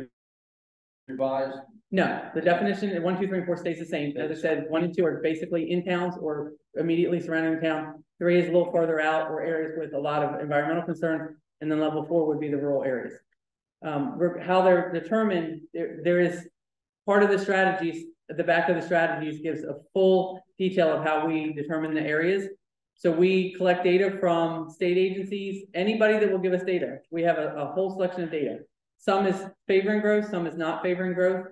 revised. No, the definition of 1, 2, 3, and 4 stays the same. As I said, 1 and 2 are basically in towns or immediately surrounding the town. 3 is a little further out, or areas with a lot of environmental concerns, and then level 4 would be the rural areas. How they're determined, there is part of the strategies. At the back of the strategies gives a full detail of how we determine the areas. So we collect data from state agencies, anybody that will give us data. We have a whole selection of data. Some is favoring growth, some is not favoring growth.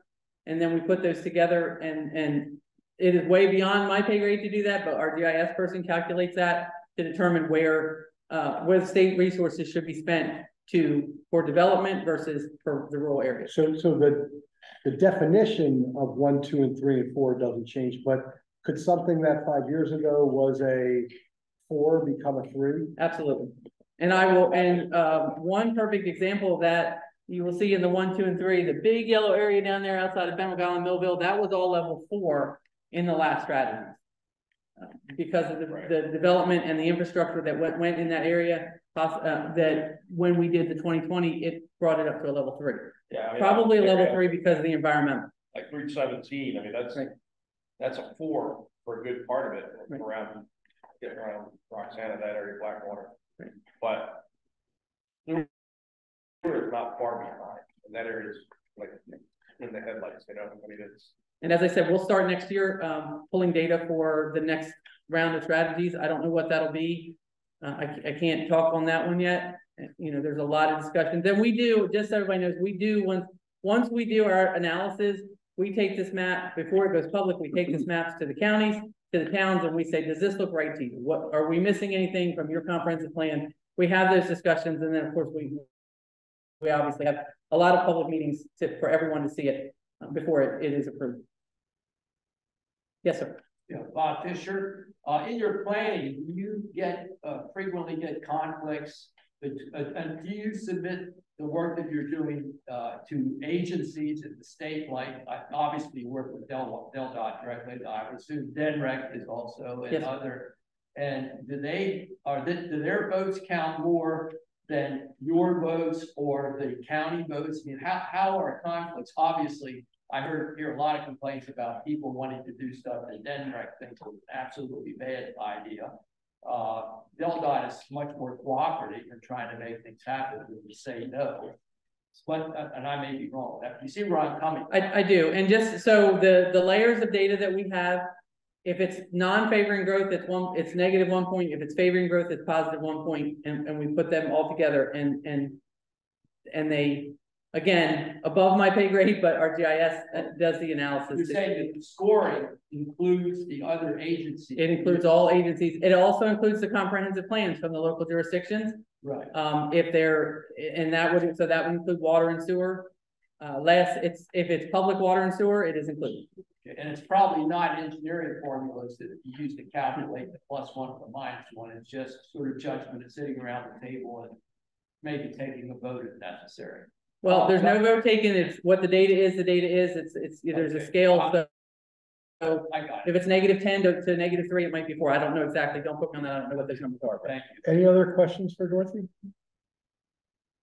And then we put those together, and it is way beyond my pay grade to do that, but our GIS person calculates that to determine where the state resources should be spent for development versus for the rural areas. So the definition of 1, 2, and 3, and 4 doesn't change, but could something that 5 years ago was a 4 become a 3? Absolutely. And one perfect example of that, you will see in the 1, 2, and 3, the big yellow area down there outside of Benwick Island, Millville, that was all level 4 in the last strategy. Because of the development and the infrastructure that went in that area, that when we did the 2020, it brought it up to a level 3. Yeah, I mean, probably a level 3 because of the environmental. Like Route 17, I mean, that's a 4 for a good part of it, getting around Roxana, that area, Blackwater. Right. But it's not far behind, and that area is like in the headlights, you know. I mean, it's. And as I said, we'll start next year pulling data for the next round of strategies. I don't know what that'll be. I can't talk on that one yet. You know, there's a lot of discussion. Then we do, just so everybody knows, we do once we do our analysis, we take this map before it goes public. We take this maps to the counties, to the towns, and we say, does this look right to you? What are we missing anything from your comprehensive plan? We have those discussions, and then of course we obviously have a lot of public meetings for everyone to see it before it is approved. Yes, sir. Yeah, Bob Fisher, in your planning, do you frequently get conflicts, and do you submit the work that you're doing to agencies at the state, like obviously you work with DelDOT directly, I would assume DENREC is also, and yes, and do their votes count more than your votes or the county votes? I mean, how are conflicts? Obviously, I hear a lot of complaints about people wanting to do stuff that DENREC thinks is an absolutely bad idea. DelDOT is much more cooperative in trying to make things happen than to say no. But, and I may be wrong. You see where I'm coming from? I do. And just so the layers of data that we have, if it's non-favoring growth, it's negative 1 point. If it's favoring growth, it's positive 1 point. And we put them all together and they Again, above my pay grade, but our GIS does the analysis. You're saying that the scoring includes the other agencies. It includes all agencies. It also includes the comprehensive plans from the local jurisdictions. Right. If they're, and that would include water and sewer. If it's public water and sewer, it is included. And it's probably not engineering formulas that you use to calculate the +1 or the -1. It's just sort of judgment of sitting around the table and maybe taking a vote if necessary. Well, there's no vote taken. It's what the data is. The data is. There's a scale. So I got it. if it's -10 to -3, it might be 4. I don't know exactly. Don't put me on that. I don't know what those numbers are. Thank you. Any other questions for Dorothy?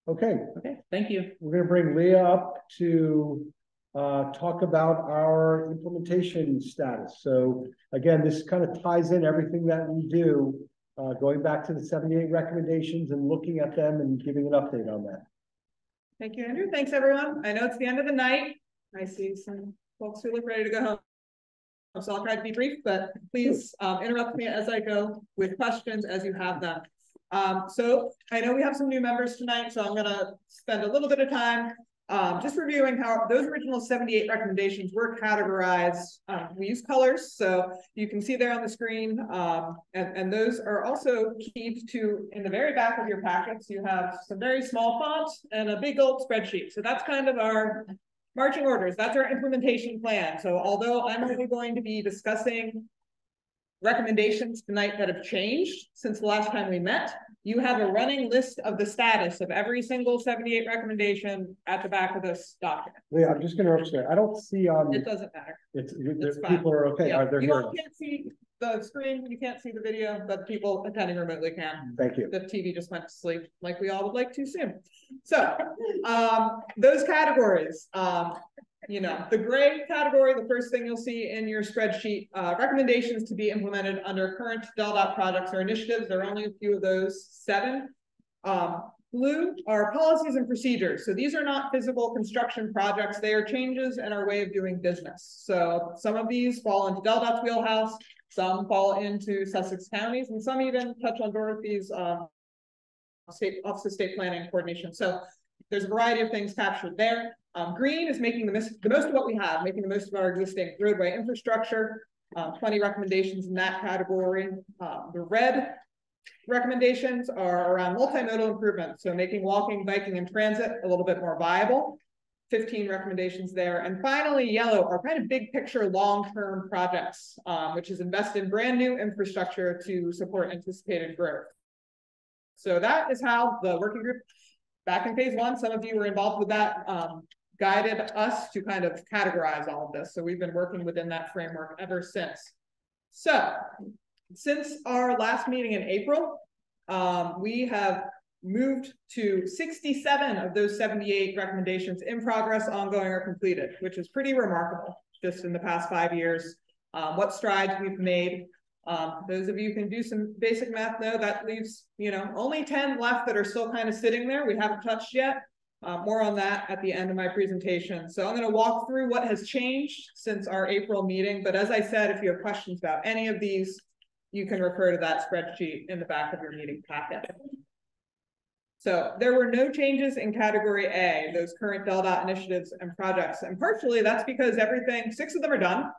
Okay. Okay. Thank you. We're going to bring Leah up to talk about our implementation status. So again, this kind of ties in everything that we do, going back to the 78 recommendations and looking at them and giving an update on that. Thank you, Andrew. Thanks, everyone. I know it's the end of the night. I see some folks who look ready to go home. So I'll try to be brief, but please interrupt me as I go with questions as you have them. So I know we have some new members tonight, so I'm going to spend a little bit of time just reviewing how those original 78 recommendations were categorized. We use colors, so you can see there on the screen, and those are also keyed to in the very back of your packets. You have some very small font and a big old spreadsheet. So that's kind of our marching orders. That's our implementation plan. So although I'm only going to be discussing recommendations tonight that have changed since the last time we met, you have a running list of the status of every single 78 recommendation at the back of this document. Yeah, I'm just going to say, I don't see it doesn't matter. It's people are okay. Yeah. Are they? You can't see the screen, you can't see the video, but people attending remotely can. Thank you. The TV just went to sleep, like we all would like to soon. So those categories, you know, the gray category, the first thing you'll see in your spreadsheet, recommendations to be implemented under current DelDOT projects or initiatives. There are only a few of those, 7. Blue are policies and procedures. So these are not physical construction projects. They are changes in our way of doing business. So some of these fall into DelDOT's wheelhouse, some fall into Sussex counties, and some even touch on Dorothy's Office of State Planning and Coordination. So there's a variety of things captured there. Green is making the most of what we have, making the most of our existing roadway infrastructure. 20 recommendations in that category. The red recommendations are around multimodal improvement, so making walking, biking, and transit a little bit more viable. 15 recommendations there. And finally, yellow are kind of big picture long-term projects, which is invest in brand new infrastructure to support anticipated growth. So that is how the working group back in phase 1, some of you were involved with that, guided us to kind of categorize all of this. So we've been working within that framework ever since. So since our last meeting in April, we have moved to 67 of those 78 recommendations in progress, ongoing, or completed, which is pretty remarkable just in the past 5 years. What strides we've made. Those of you who can do some basic math know that leaves, you know, only 10 left that are still kind of sitting there. We haven't touched yet. More on that at the end of my presentation. So I'm going to walk through what has changed since our April meeting. But as I said, if you have questions about any of these, you can refer to that spreadsheet in the back of your meeting packet. So there were no changes in category A, those current DelDOT initiatives and projects. And partially that's because 6 of them are done.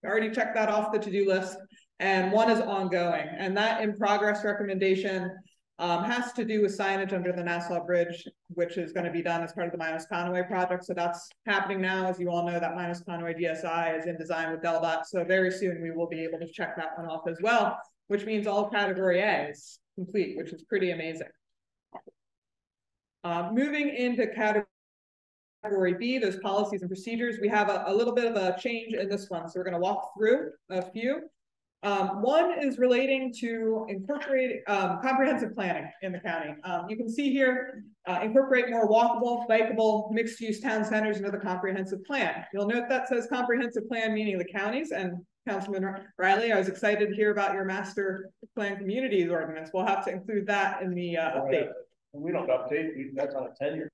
I already checked that off the to-do list. And 1 is ongoing. And that in progress recommendation has to do with signage under the Nassau Bridge, which is going to be done as part of the Minos-Conway project. So that's happening now. As you all know, that Minos-Conway GSI is in design with DelDOT. So very soon we will be able to check that one off as well, which means all category A is complete, which is pretty amazing. Moving into category B, those policies and procedures, we have a little bit of a change in this one. So we're going to walk through a few. 1 is relating to incorporate comprehensive planning in the county. You can see here, incorporate more walkable, bikeable, mixed-use town centers into the comprehensive plan. You'll note that says comprehensive plan, meaning the counties. And Councilman Riley, I was excited to hear about your master plan communities ordinance. We'll have to include that in the update. We don't update, that's on a 10-year.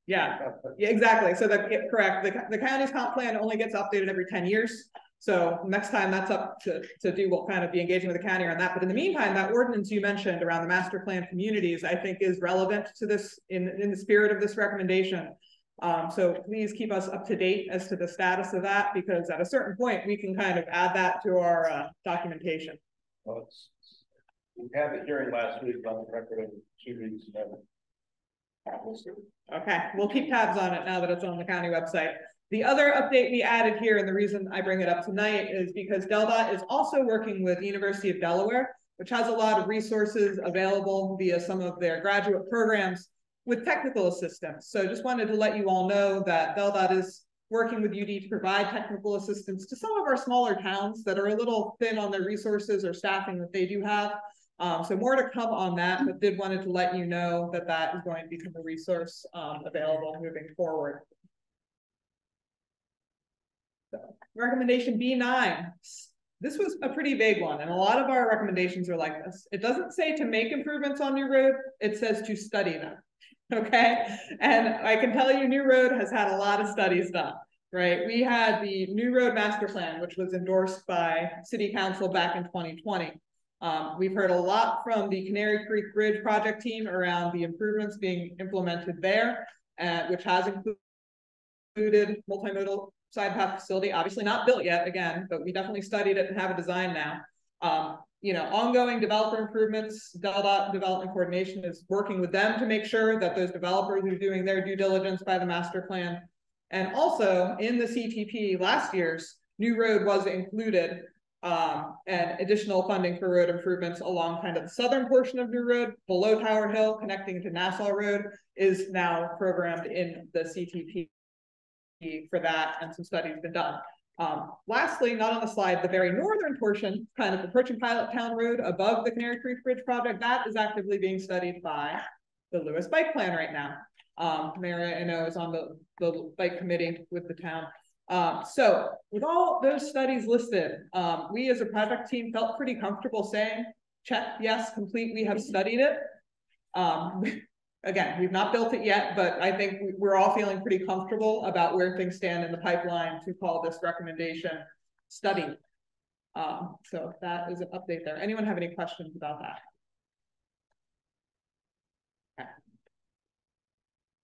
Yeah, exactly. So correct. The county's comp plan only gets updated every 10 years. So next time that's up to do, we'll kind of be engaging with the county on that. But in the meantime, that ordinance you mentioned around the master plan communities, I think is relevant to this in the spirit of this recommendation. So please keep us up to date as to the status of that, because at a certain point, we can kind of add that to our documentation. Well, we had the hearing last week on the record of 2 weeks ago. Okay, we'll keep tabs on it now that it's on the county website. The other update we added here, and the reason I bring it up tonight, is because DelDOT is also working with the University of Delaware, which has a lot of resources available via some of their graduate programs with technical assistance. So just wanted to let you all know that DelDOT is working with UD to provide technical assistance to some of our smaller towns that are a little thin on their resources or staffing that they do have. So more to come on that, but did wanted to let you know that that is going to become a resource available moving forward. So, recommendation B9. This was a pretty vague one, and a lot of our recommendations are like this. It doesn't say to make improvements on New Road, it says to study them. Okay, and I can tell you New Road has had a lot of studies done, right? We had the New Road Master Plan, which was endorsed by City Council back in 2020. We've heard a lot from the Canary Creek Bridge project team around the improvements being implemented there, which has included multimodal side path facility, obviously not built yet again, but we definitely studied it and have a design now. You know, ongoing developer improvements, DelDOT Development Coordination is working with them to make sure that those developers are doing their due diligence by the master plan. And also in the CTP last year's, New Road was included, and additional funding for road improvements along kind of the southern portion of New Road, below Tower Hill, connecting to Nassau Road, is now programmed in the CTP for that, and some studies been done. Lastly, not on the slide, the very northern portion, kind of approaching Pilot Town Road above the Canary Creek Bridge project, that is actively being studied by the Lewes Bike Plan right now. Mary, I know, is on the bike committee with the town. So with all those studies listed, we as a project team felt pretty comfortable saying, check, yes, complete, we have studied it. Again, we've not built it yet, but I think we're all feeling pretty comfortable about where things stand in the pipeline to call this recommendation study. So that is an update there. Anyone have any questions about that? Okay.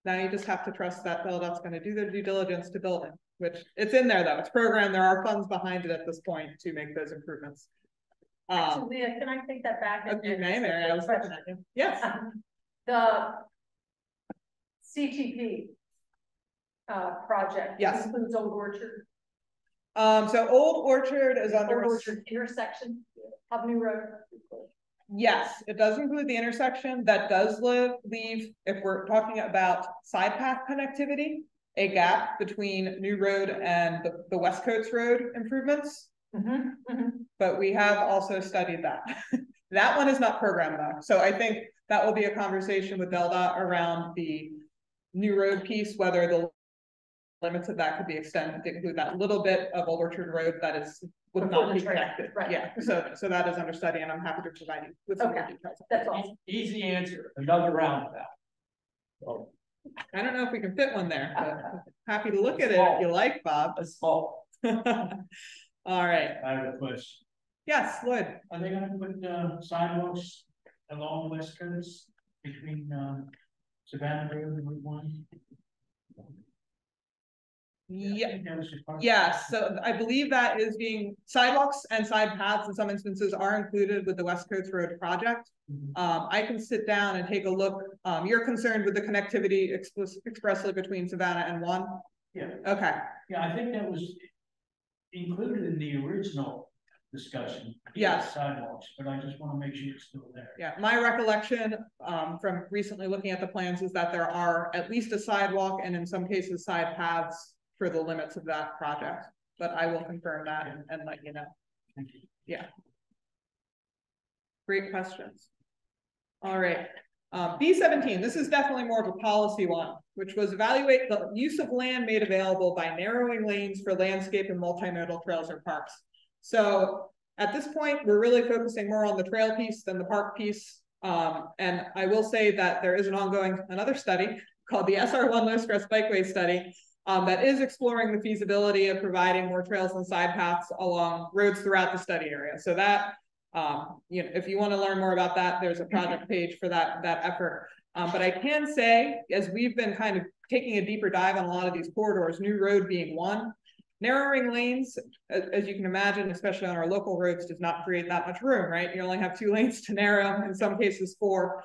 Now you just have to trust that DelDOT's going to do their due diligence to build it, which it's in there though. It's programmed. There are funds behind it at this point to make those improvements. Actually, Leah, can I take that back? You may, Mary. I was looking at you. Yes. The CTP project, yes, includes Old Orchard. So Old Orchard is under Old Orchard intersection of New Road. Yes, it does include the intersection. That does leave, if we're talking about side path connectivity, a gap between New Road and the West Coast Road improvements. But we have also studied that. That one is not programmed though. So I think that will be a conversation with DelDOT around the New Road piece, whether the limits of that could be extended to include that little bit of Old Orchard Road that would not be connected. Right. Yeah. So that is under study, and I'm happy to provide you with some more details. That's all. Easy answer. Another round of that. Oh. I don't know if we can fit one there, but happy to look at it if you like, Bob. That's all. All right. I have a question. Yes, Lloyd. Are they going to put sidewalks along the West Coast between Savannah Road and Route 1? Yeah. Yes. So I believe that is being sidewalks and side paths in some instances are included with the West Coast Road project. I can sit down and take a look. You're concerned with the connectivity expressly between Savannah and 1? Yeah. Okay. Yeah, I think that was included in the original discussion. Yes. Sidewalks, but I just want to make sure it's still there. Yeah, my recollection from recently looking at the plans is that there are at least a sidewalk and in some cases side paths for the limits of that project, but I will confirm that and let you know. Thank you. Yeah. Great questions. All right. B17, this is definitely more of a policy one, which was evaluate the use of land made available by narrowing lanes for landscape and multimodal trails or parks. So at this point, we're really focusing more on the trail piece than the park piece. And I will say that there is another study called the SR1 Low Stress Bikeway Study that is exploring the feasibility of providing more trails and side paths along roads throughout the study area. So that, you know, if you want to learn more about that, there's a project page for that effort. But I can say, as we've been kind of taking a deeper dive on a lot of these corridors, New Road being one, narrowing lanes, as you can imagine, especially on our local roads, does not create that much room, right? You only have 2 lanes to narrow, in some cases 4.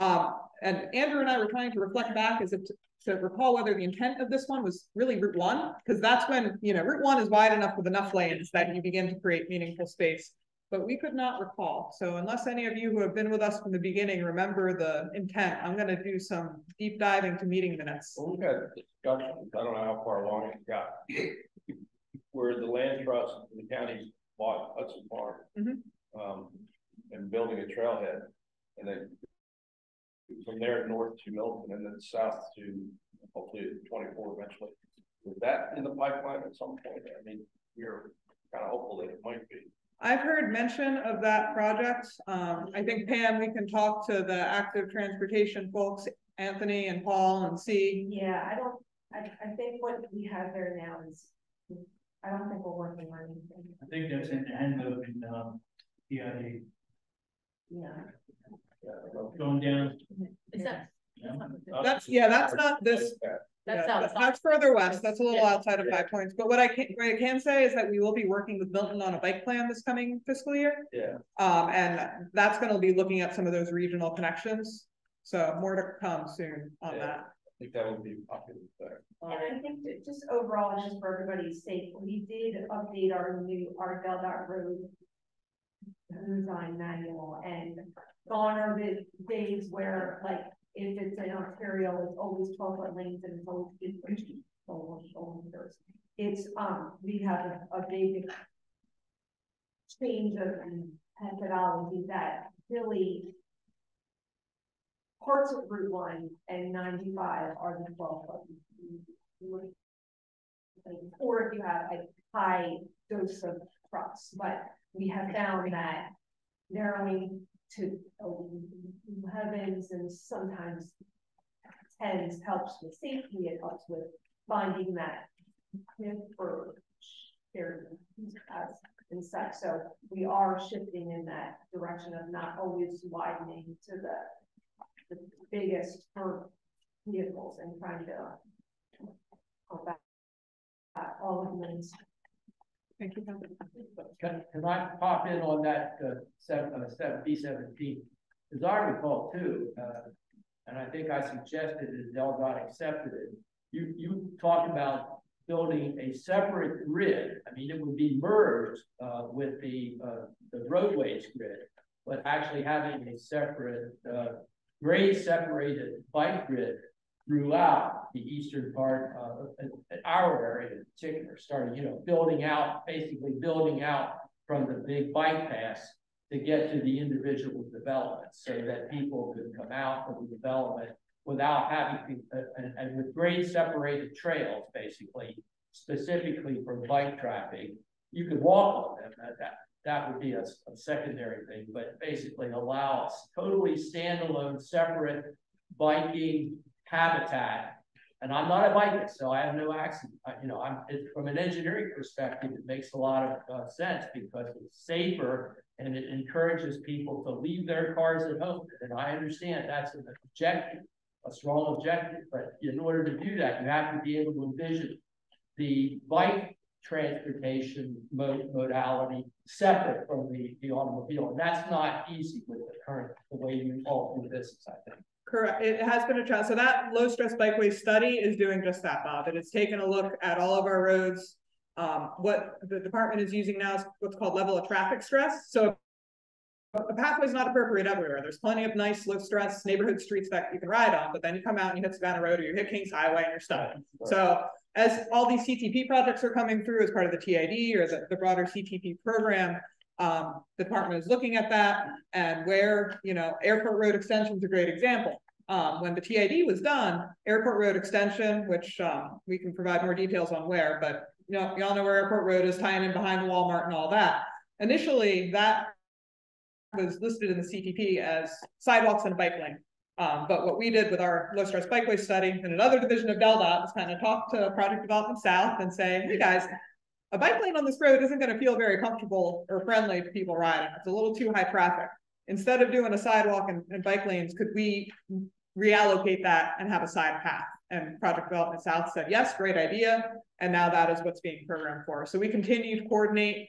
And Andrew and I were trying to reflect back as if to recall whether the intent of this one was really Route 1, because that's when, you know, Route 1 is wide enough with enough lanes that you begin to create meaningful space. But we could not recall. So unless any of you who have been with us from the beginning remember the intent, I'm going to do some deep diving to meeting minutes. Well, we've had discussions, I don't know how far along it got, where the land trust and the counties bought Hudson Farm, and building a trailhead, and then from there north to Milton, and then south to hopefully 24 eventually. Is that in the pipeline at some point? I mean, we're kind of hopeful that it might be. I've heard mention of that project. I think, Pam, we can talk to the active transportation folks, Anthony and Paul, and see. Yeah, I think what we have there now is, I don't think we're working on anything. I think that's in the Henlopen, PID. Yeah. Going down. Is that? That's not this. That's further west. That's a little outside of 5 Points. But what I can say is that we will be working with Milton on a bike plan this coming fiscal year. Yeah. And that's going to be looking at some of those regional connections. So more to come soon on that. I think that would be popular there. And I think that just overall, just for everybody's sake, we did update our Del Dot Road design manual, and gone are the days where, like, if it's in Ontario, it's always 12-foot lanes and it's always it's we have a big change of methodology that really parts of Route 1 and 95 are the 12-foot. Or if you have a high dose of trucks, but we have found that narrowing to 11s and sometimes 10s helps with safety. It helps with finding that for shared paths and such. So we are shifting in that direction of not always widening to the biggest for vehicles and trying to go back all of the lanes. Thank you. Can I pop in on that B17? As I recall too, and I think I suggested that Del Dot accepted it. You talked about building a separate grid. I mean, it would be merged with the roadways grid, but actually having a separate grade separated bike grid throughout the eastern part of our area in particular, starting, basically building out from the big bike paths to get to the individual developments, so that people could come out of the development without having to, and with grade separated trails, basically, specifically for bike traffic. You could walk on them. That would be a secondary thing, but basically allow us totally standalone, separate biking habitat. And I'm not a biker, so I have no accent. From an engineering perspective, it makes a lot of sense because it's safer and it encourages people to leave their cars at home. And I understand that's an objective, a strong objective, but in order to do that, you have to be able to envision the bike transportation modality separate from the automobile. And that's not easy with the way you all do this, I think. Correct. It has been a challenge. So that low stress bikeway study is doing just that, Bob. It has taken a look at all of our roads. What the department is using now is what's called level of traffic stress. So a pathway is not appropriate everywhere. There's plenty of nice low stress neighborhood streets that you can ride on, but then you come out and you hit Savannah Road or you hit Kings Highway and you're stuck. Right. So as all these CTP projects are coming through as part of the TID or the broader CTP program, the department is looking at that, and where, Airport Road Extension is a great example. When the TID was done, Airport Road Extension, which we can provide more details on where, but y'all know where Airport Road is, tying in behind the Walmart and all that. Initially, that was listed in the CTP as sidewalks and a bike lane. But what we did with our low stress bikeway study in another division of DelDOT is kind of talk to Project Development South and say, hey guys, a bike lane on this road isn't going to feel very comfortable or friendly to people riding. It's a little too high traffic. Instead of doing a sidewalk and bike lanes, could we reallocate that and have a side path? And Project Development South said, yes, great idea. And now that is what's being programmed for. So we continue to coordinate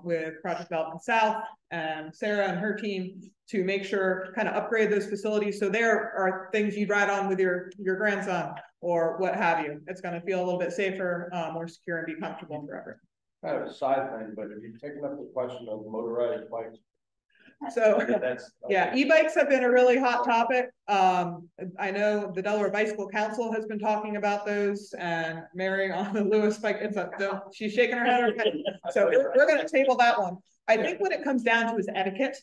with Project Development South and Sarah and her team to make sure, kind of upgrade those facilities. So there are things you'd ride on with your grandson or what have you. It's going to feel a little bit safer, more secure, and be comfortable forever. Kind of a side thing, but if you've taken up the question of motorized bikes. So that's yeah, e-bikes have been a really hot topic. I know the Delaware Bicycle Council has been talking about those, and Mary on the Lewes bike, she's shaking her head. So we're going to table that one. I think what it comes down to is etiquette,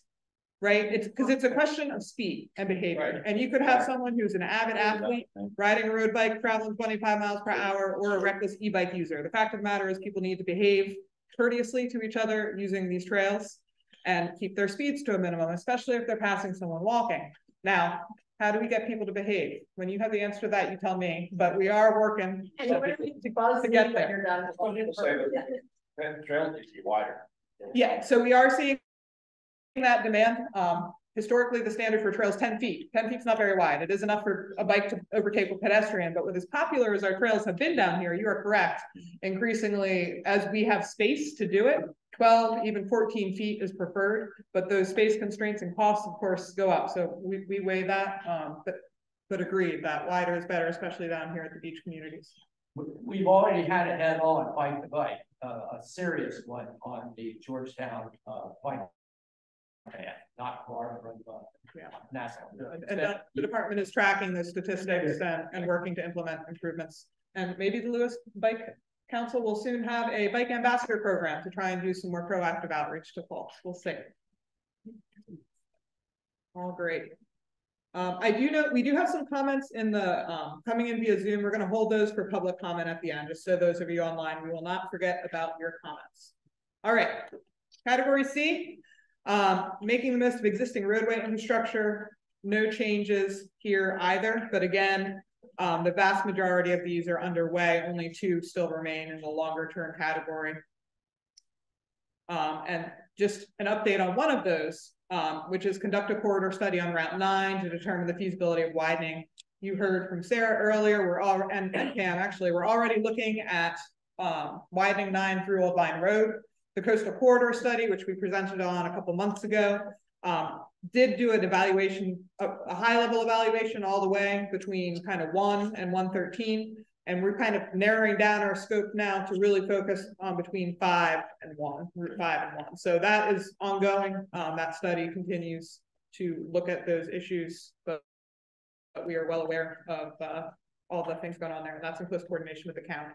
right? It's because it's a question of speed and behavior. And you could have someone who's an avid athlete riding a road bike, traveling 25 miles per hour, or a reckless e-bike user. The fact of the matter is people need to behave courteously to each other using these trails and keep their speeds to a minimum, especially if they're passing someone walking. Now, how do we get people to behave? When you have the answer to that, you tell me, but we are working to get there. Trails need to be wider. Yeah, so we are seeing that demand. Historically, the standard for trails 10 feet. 10 feet is not very wide. It is enough for a bike to overtake a pedestrian, but with as popular as our trails have been down here, you are correct. Increasingly, as we have space to do it, 12, even 14 feet is preferred, but those space constraints and costs, of course, go up. So we weigh that, but agreed that wider is better, especially down here at the beach communities. We've already had a head-on bike to bike, a serious one on the Georgetown bike path, not far from Nassau. And the department is tracking the statistics and working to implement improvements. And maybe the Lewes Bike Council will soon have a bike ambassador program to try and do some more proactive outreach to folks. We'll see. All great. I do know we do have some comments in the coming in via Zoom. We're going to hold those for public comment at the end, just so those of you online, we will not forget about your comments. All right. Category C, making the most of existing roadway infrastructure. No changes here either, but again, the vast majority of these are underway. Only 2 still remain in the longer term category. And just an update on one of those, which is conduct a corridor study on Route 9 to determine the feasibility of widening. You heard from Sarah earlier, and Pam actually, we're already looking at widening 9 through Old Vine Road. The coastal corridor study, which we presented on a couple months ago, did do an evaluation, a high level evaluation all the way between kind of 1 and 113. And we're kind of narrowing down our scope now to really focus on between 5 and 1, Route 5 and 1. So that is ongoing. That study continues to look at those issues, but we are well aware of all the things going on there. And that's in close coordination with the county.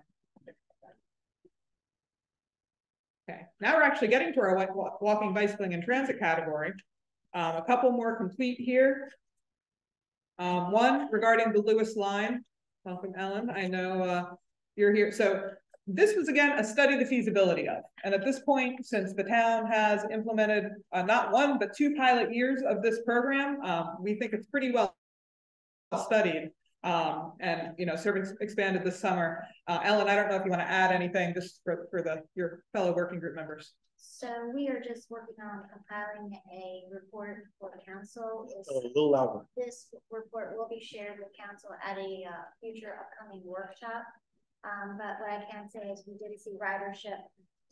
Okay, now we're actually getting to our walking, bicycling, and transit category. A couple more complete here. One regarding the Lewes line. Welcome, Ellen. I know you're here. So this was, again, a study of the feasibility of. And at this point, since the town has implemented not 1, but 2 pilot years of this program, we think it's pretty well studied. And, you know, service expanded this summer. Ellen, I don't know if you want to add anything just for your fellow working group members. So we are just working on compiling a report for the council. A little louder. This report will be shared with council at a future upcoming workshop. But what I can say is we did see ridership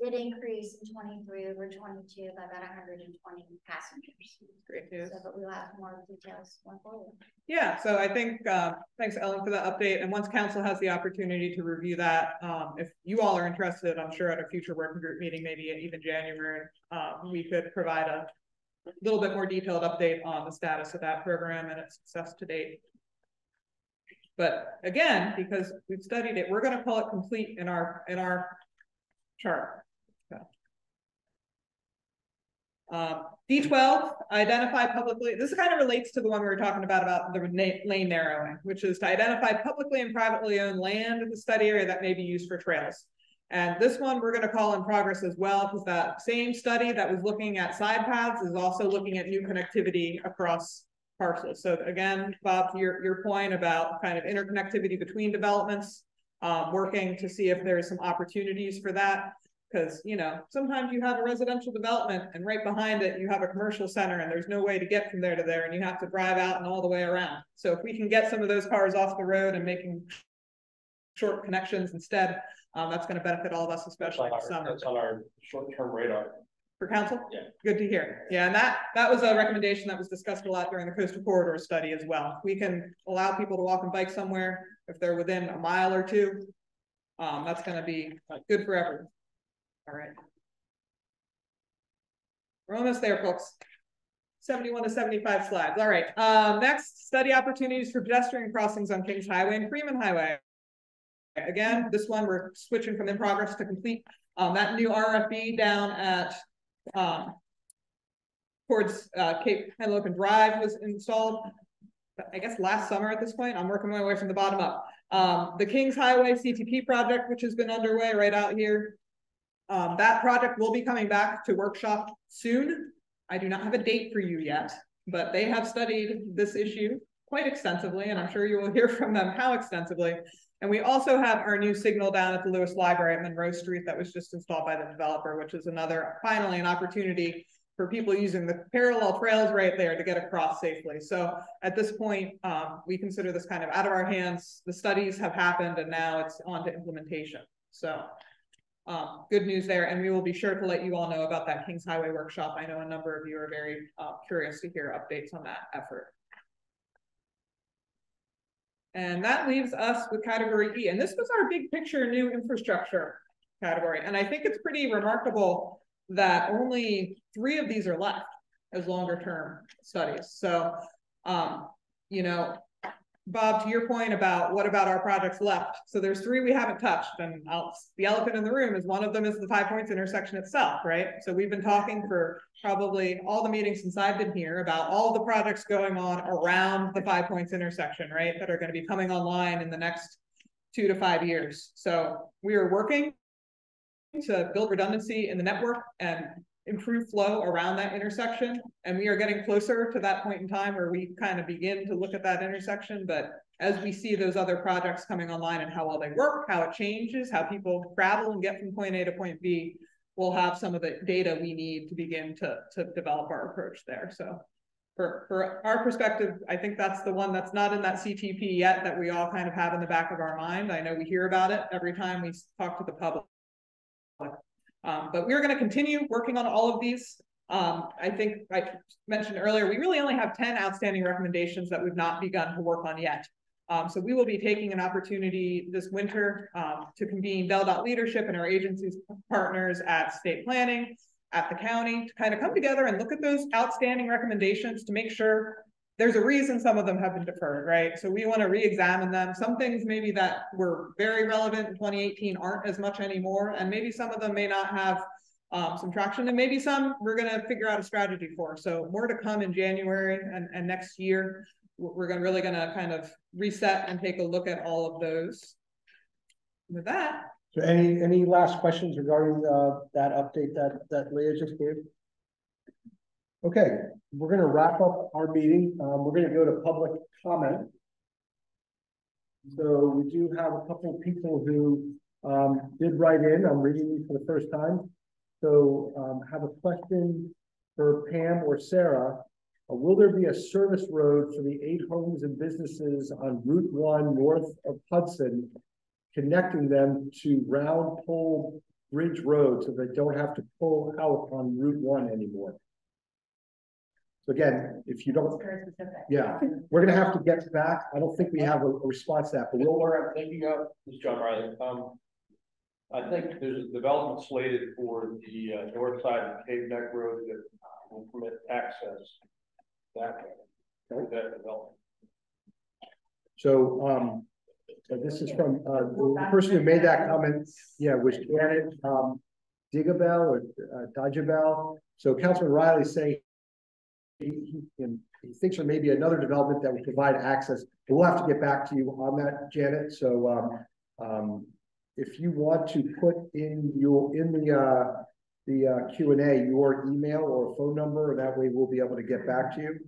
did increase in 23 over 22 by about 120 passengers. Great news. So, but we'll have more details going forward. Yeah, so I think, thanks Ellen for the update. And once council has the opportunity to review that, if you all are interested, I'm sure at a future working group meeting, maybe even January, we could provide a little bit more detailed update on the status of that program and its success to date. But again, because we've studied it, we're going to call it complete in our chart. D12, identify publicly. This kind of relates to the one we were talking about the lane narrowing, which is to identify publicly and privately owned land in the study area that may be used for trails. And this one we're going to call in progress as well, because that same study that was looking at side paths is also looking at new connectivity across parcels. So again, Bob, to your point about kind of interconnectivity between developments, working to see if there's some opportunities for that. Because, you know, sometimes you have a residential development and right behind it, you have a commercial center and there's no way to get from there to there and you have to drive out and all the way around. So if we can get some of those cars off the road and making short connections instead, that's going to benefit all of us, especially in summer. That's on our short-term radar. For council? Yeah. Good to hear. Yeah, and that was a recommendation that was discussed a lot during the coastal corridor study as well. We can allow people to walk and bike somewhere if they're within a mile or two. That's going to be good for everyone. All right. We're almost there, folks. 71 to 75 slides. All right. Next, study opportunities for pedestrian crossings on Kings Highway and Freeman Highway. Again, this one we're switching from in progress to complete. That new RFB down at towards Cape Henlopen Drive was installed, I guess, last summer at this point. I'm working my way from the bottom up. The Kings Highway CTP project, which has been underway right out here. That project will be coming back to workshop soon. I do not have a date for you yet, but they have studied this issue quite extensively, and I'm sure you will hear from them how extensively. And we also have our new signal down at the Lewes Library at Monroe Street that was just installed by the developer, which is finally an opportunity for people using the parallel trails right there to get across safely. So at this point, we consider this kind of out of our hands. The studies have happened and now it's on to implementation. So good news there. And we will be sure to let you all know about that Kings Highway workshop. I know a number of you are very curious to hear updates on that effort. And that leaves us with category E. And this was our big picture new infrastructure category. And I think it's pretty remarkable that only 3 of these are left as longer term studies. So, you know, Bob, to your point about what about our projects left? So there's 3 we haven't touched, and the elephant in the room is one of them is the 5 Points intersection itself, right? So we've been talking for probably all the meetings since I've been here about all the projects going on around the 5 Points intersection, right? That are going to be coming online in the next 2 to 5 years. So we are working to build redundancy in the network and improve flow around that intersection. And we are getting closer to that point in time where we kind of begin to look at that intersection. But as we see those other projects coming online and how well they work, how it changes, how people travel and get from point A to point B, we'll have some of the data we need to begin to develop our approach there. So for our perspective, I think that's the one that's not in that CTP yet that we all kind of have in the back of our mind. I know we hear about it every time we talk to the public. But we're going to continue working on all of these. I think I mentioned earlier, we really only have 10 outstanding recommendations that we've not begun to work on yet. So we will be taking an opportunity this winter to convene DelDOT leadership and our agency's partners at state planning, at the county, to kind of come together and look at those outstanding recommendations to make sure there's a reason some of them have been deferred, right? So we want to re-examine them. Some things maybe that were very relevant in 2018 aren't as much anymore. And maybe some of them may not have some traction, and maybe some we're going to figure out a strategy for. So more to come in January and next year. We're really going to kind of reset and take a look at all of those. With that. So any last questions regarding that update that Leah just gave? Okay, we're going to wrap up our meeting. We're going to go to public comment. So we do have a couple of people who did write in. I'm reading these for the first time. So have a question for Pam or Sarah. Will there be a service road for the 8 homes and businesses on Route 1 north of Hudson, connecting them to Round Pole Bridge Road so they don't have to pull out on Route 1 anymore? So again, if you don't, yeah, we're going to have to get back. I don't think we have a response to that, but we'll. Where I'm thinking of is John Riley. I think there's a development slated for the north side of Cape Neck Road that will permit access that way, that development. So this is from the person who made that comment. Yeah, was Janet Digabel or Dajabel. So Councilman Riley saying he thinks there may be another development that would provide access. We'll have to get back to you on that, Janet. So if you want to put in the Q&A your email or phone number, that way we'll be able to get back to you.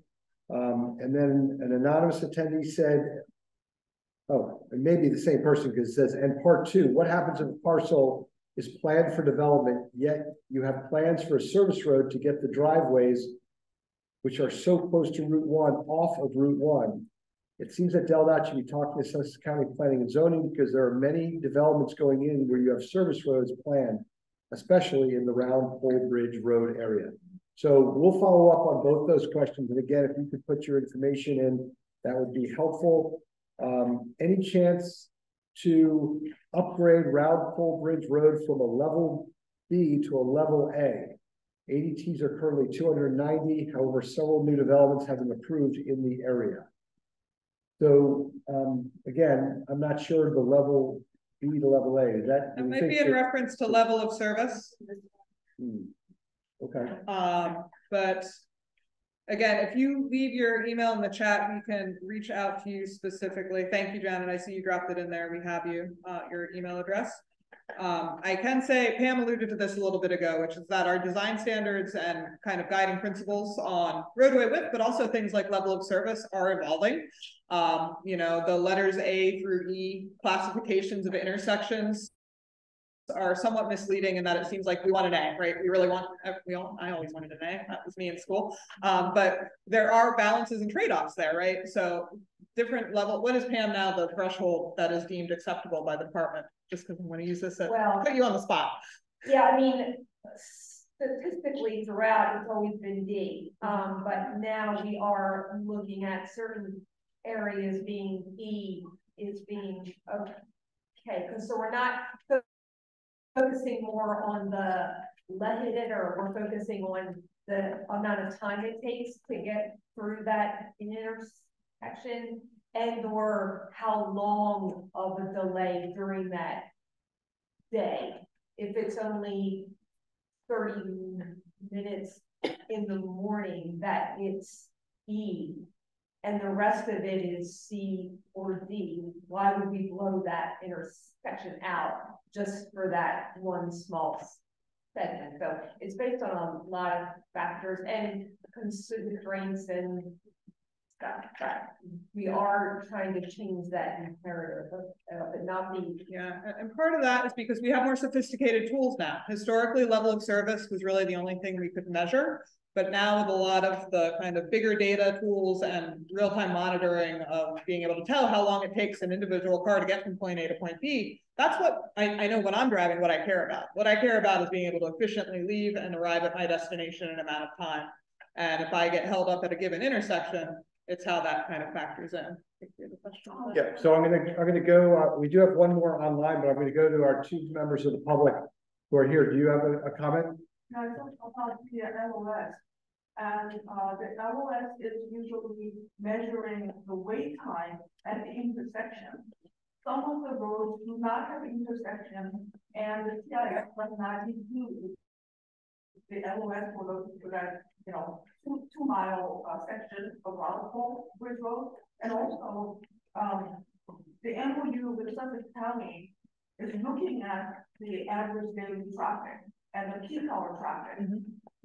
And then an anonymous attendee said, oh, it may be the same person because it says, and part 2, what happens if a parcel is planned for development, yet you have plans for a service road to get the driveways, which are so close to Route 1, off of Route 1? It seems that DelDOT should be talking to Sussex County Planning and Zoning because there are many developments going in where you have service roads planned, especially in the Round Pole Bridge Road area. So we'll follow up on both those questions. And again, if you could put your information in, that would be helpful. Any chance to upgrade Round Pole Bridge Road from a level B to a level A? ADTs are currently 290. However, several new developments have been approved in the area. So again, I'm not sure the level B to level A. Is that it might be in reference to level of service. Okay. But again, if you leave your email in the chat, we can reach out to you specifically. Thank you, Janet. I see you dropped it in there. We have you, your email address. I can say, Pam alluded to this a little bit ago, which is that our design standards and kind of guiding principles on roadway width, but also things like level of service are evolving. You know, the letters A through E classifications of intersections are somewhat misleading in that it seems like we want an A, right? We really want, I always wanted an A, that was me in school. But there are balances and trade-offs there, right? So different level, what is Pam now the threshold that is deemed acceptable by the department? Just because I'm going to use this to put you on the spot. Yeah, I mean, statistically throughout, it's always been D. But now we are looking at certain areas being E is being okay. Because so we're not focusing more on the leaded, or we're focusing on the amount of time it takes to get through that intersection, and or how long of a delay during that day. If it's only 30 minutes in the morning, that it's E, and the rest of it is C or D, why would we blow that intersection out just for that one small segment? So it's based on a lot of factors and constraints and stuff, but we are trying to change that imperative, but not be. Yeah, and part of that is because we have more sophisticated tools now. Historically, level of service was really the only thing we could measure. But now with a lot of the kind of bigger data tools and real-time monitoring of being able to tell how long it takes an individual car to get from point A to point B, that's what I know when I'm driving, what I care about. What I care about is being able to efficiently leave and arrive at my destination in an amount of time. And if I get held up at a given intersection, it's how that kind of factors in. Yeah, so I'm gonna go. We do have one more online, but I'm going to go to our 2 members of the public who are here. Do you have a comment? No, it's about the LOS. And the LOS is usually measuring the wait time at the intersection. Some of the roads do not have intersection, and the CIS does not include the LOS for that, you know, two mile section of Round Pole Bridge Road. And also the MOU with Sussex County is looking at the average daily traffic and the peak hour traffic.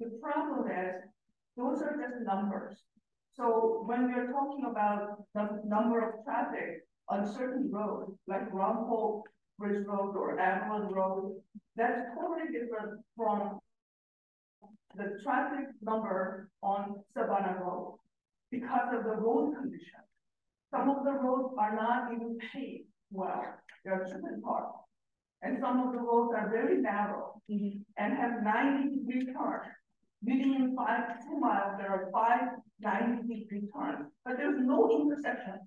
The problem is those are just numbers. So when we're talking about the number of traffic on certain roads, like Round Pole Bridge Road or Avalon Road, that's totally different from the traffic number on Savannah Road because of the road condition. Some of the roads are not even paved well. They're chicken park. And some of the roads are very narrow and have 90-degree turns. Within 2 miles, there are 5 90-degree turns, but there's no intersection.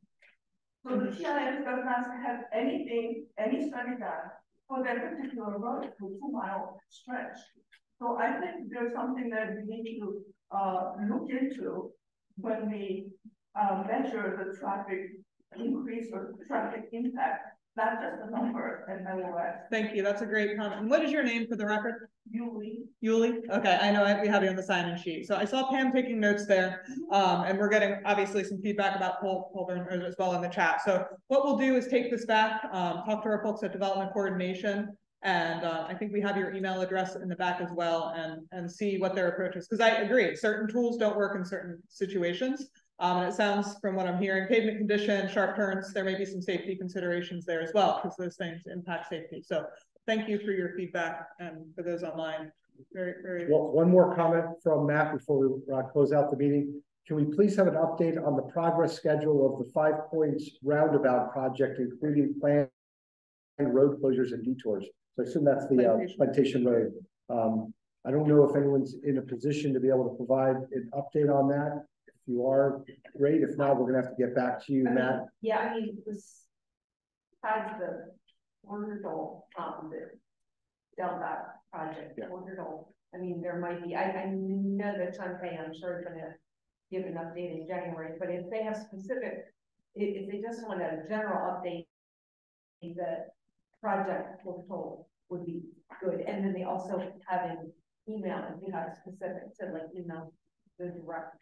So the TIS does not have any study done for that particular road, for 2 mile stretch. So I think there's something that we need to look into when we measure the traffic increase or traffic impact, not just the number and LOS. Thank you. That's a great comment. And what is your name for the record? Yuli. Yuli? Okay, I know we have you on the sign-in sheet. So I saw Pam taking notes there, and we're getting obviously some feedback about Colburn as well in the chat. So what we'll do is take this back, talk to our folks at Development Coordination, and I think we have your email address in the back as well, and see what their approach is. Because I agree, certain tools don't work in certain situations. And it sounds from what I'm hearing, pavement condition, sharp turns, there may be some safety considerations there as well, because those things impact safety. So thank you for your feedback, and for those online. Well, one more comment from Matt before we close out the meeting. Can we please have an update on the progress schedule of the 5 Points roundabout project, including planned road closures and detours? So I assume that's the Plantation Road. I don't know if anyone's in a position to be able to provide an update on that. If you are, great. If not, we're gonna have to get back to you, Matt. Yeah, I mean, this has the wonderful, the Delta project, wonderful. I mean, there might be, I know that Chante, I'm sure, is gonna give an update in January, but if they have specific, if they just want a general update, the project we're told would be good. And then they also have an email if you have specific to like email the direct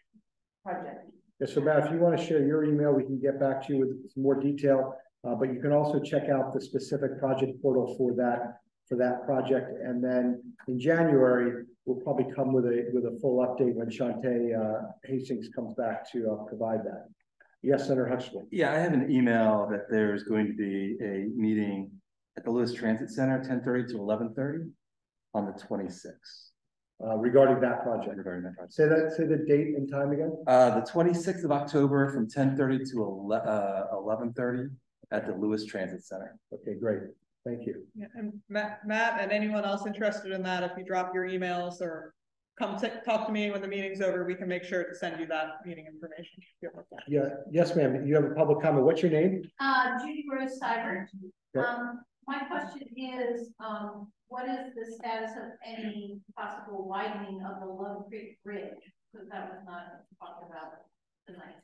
project. Yeah, so Matt, if you want to share your email, we can get back to you with some more detail. But you can also check out the specific project portal for that project. And then in January, we'll probably come with a full update when Chante Hastings comes back to provide that. Yes, Senator Huxley. Yeah, I have an email that there's going to be a meeting at the Lewes Transit Center, 10:30 to 11:30 on the 26th. Regarding that project. Say the date and time again. The 26th of October from 10:30 to 11:30 at the Lewes Transit Center. Okay, great. Thank you. Yeah, and Matt and anyone else interested in that, if you drop your emails or come talk to me when the meeting's over, we can make sure to send you that meeting information. Yeah, yes, ma'am. You have a public comment. What's your name? Judy Rose Seibert. My question is, what is the status of any possible widening of the Love Creek Bridge? Because that was not talked about tonight.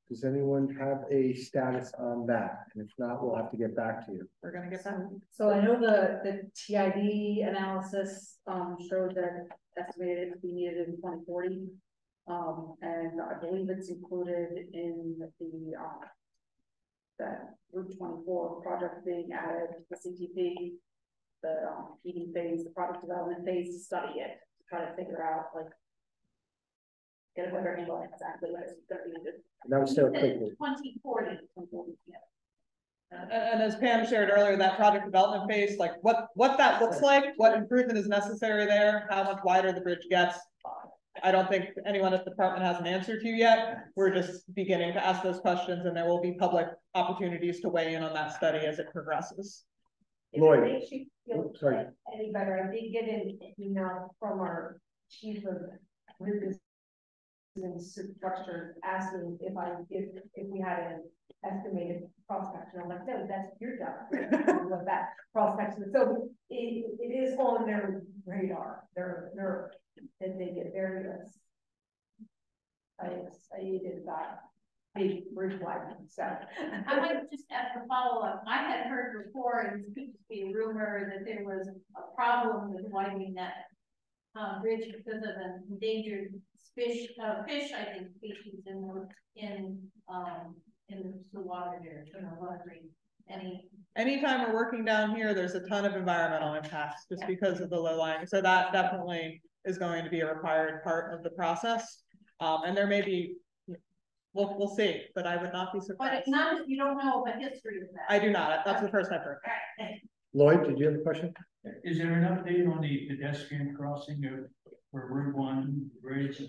Does anyone have a status on that? And if not, we'll have to get back to you. We're gonna get back. So I know the TID analysis showed that estimated to be needed in 2040. And I believe it's included in the that Route 24 project being added to the CTP, the PD phase, the product development phase, to study it, to try to figure out, like, get a better handle on exactly what it's going to be needed. That was so quickly. 2040. Yeah. And as Pam shared earlier, that project development phase, like what that looks like, what improvement is necessary there, how much wider the bridge gets, I don't think anyone at the department has an answer to yet. We're just beginning to ask those questions, and there will be public opportunities to weigh in on that study as it progresses. Lloyd. If it makes you feel any better, I did get an email from our chief of business and structure asking if we had an estimated cross section. I'm like, no, that's your job. What that cross section. So it is on their radar. And they get various. I did that big bridge widening. So I might just ask a follow-up. I had heard before, and it could just be a rumor, that there was a problem with widening that bridge because of an endangered fish, I think, species in the water there. Anytime we're working down here, there's a ton of environmental impacts just because of the low lying. So that definitely is going to be a required part of the process. And there may be, we'll see, but I would not be surprised. But it's not, you don't know the history of that. I do not. That's the first I've heard. Lloyd, did you have a question? Is there an update on the pedestrian crossing for Route 1 bridge?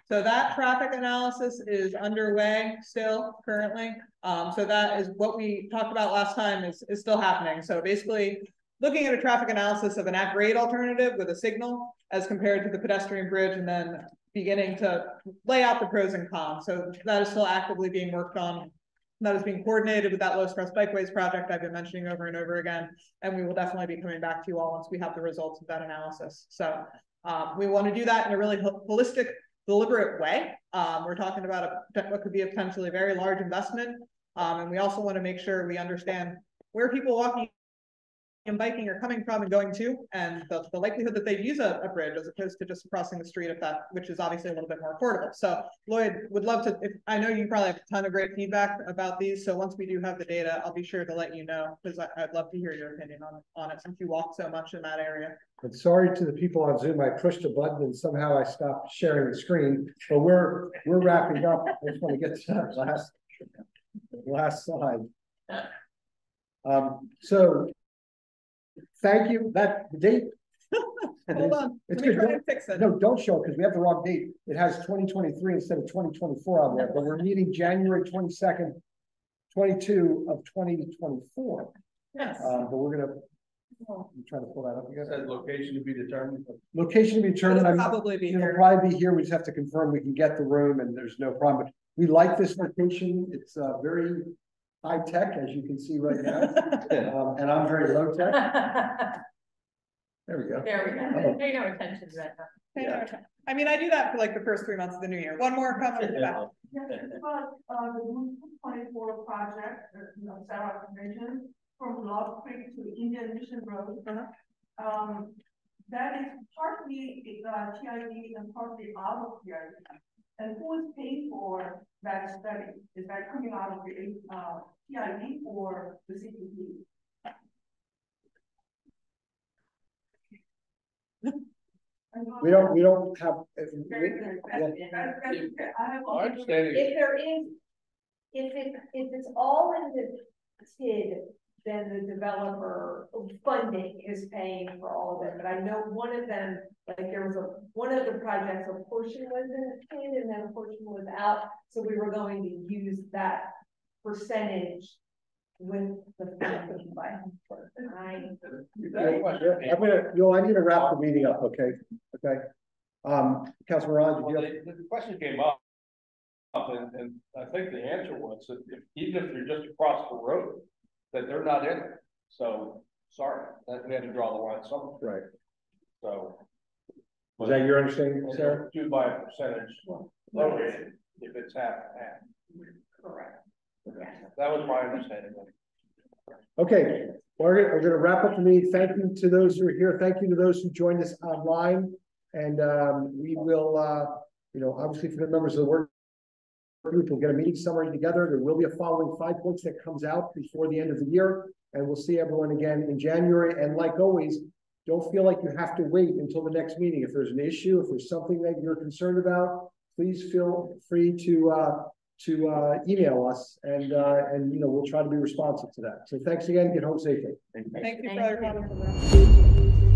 So that traffic analysis is underway still currently. So that is what we talked about last time is still happening. So basically looking at a traffic analysis of an at-grade alternative with a signal as compared to the pedestrian bridge, and then beginning to lay out the pros and cons. So that is still actively being worked on. That is being coordinated with that low stress bikeways project I've been mentioning over and over again. And we will definitely be coming back to you all once we have the results of that analysis. So we want to do that in a really holistic, deliberate way. We're talking about what could be a potentially very large investment. And we also want to make sure we understand where people walking and biking are coming from and going to, and the likelihood that they'd use a bridge as opposed to just crossing the street, which is obviously a little bit more affordable. So Lloyd, would love to, I know you probably have a ton of great feedback about these, so once we do have the data, I'll be sure to let you know, because I'd love to hear your opinion on it since you walk so much in that area. And sorry to the people on Zoom, I pushed a button and somehow I stopped sharing the screen, but we're wrapping up. I just want to get to that last slide. So thank you. That the date. Hold on. It's Let me good. try and fix it. No, don't show because we have the wrong date. It has 2023 instead of 2024 on there, but we're meeting January 22nd, 22 of 2024. Yes. But we're gonna. I'm trying to pull that up again. Said location to be determined. Location to be determined. It'll probably be here. It'll probably be here. We just have to confirm we can get the room, and there's no problem. But we like this location. It's very high tech, as you can see right now, and I'm very low tech. There we go. There we go. Pay no attention to that. I mean, I do that for like the first 3 months of the new year. One more comment to that. Yes, about the Route 24 project, Sarah mentioned, from Log Creek to Indian Mission Road. That is partly TID and partly out of TID. And who is paying for that study? Is that coming out of the TID or the CPP? We don't have. If it's all in the TID, then the developer funding is paying for all of it. But I know one of them, like there was one of the projects, a portion was in the TID and then a portion was out. So we were going to use that percentage with the funding by. I need to wrap the meeting up, okay? Okay. Councilman Ron, the question came up, and I think the answer was that even if they're just across the road, that they're not in it. So sorry, that we had to draw the line somewhere. Right. So is that your understanding, Sarah? Do by a percentage located if it's half and half. Correct. That was my understanding. Okay, we're going to wrap up the meeting. Thank you to those who are here. Thank you to those who joined us online. And we will, obviously for the members of the work group, we'll get a meeting summary together. There will be a following 5 points that comes out before the end of the year. And we'll see everyone again in January. And like always, don't feel like you have to wait until the next meeting. If there's an issue, if there's something that you're concerned about, please feel free to email us and we'll try to be responsive to that. So thanks again. Get home safely. Thank you for all your comments.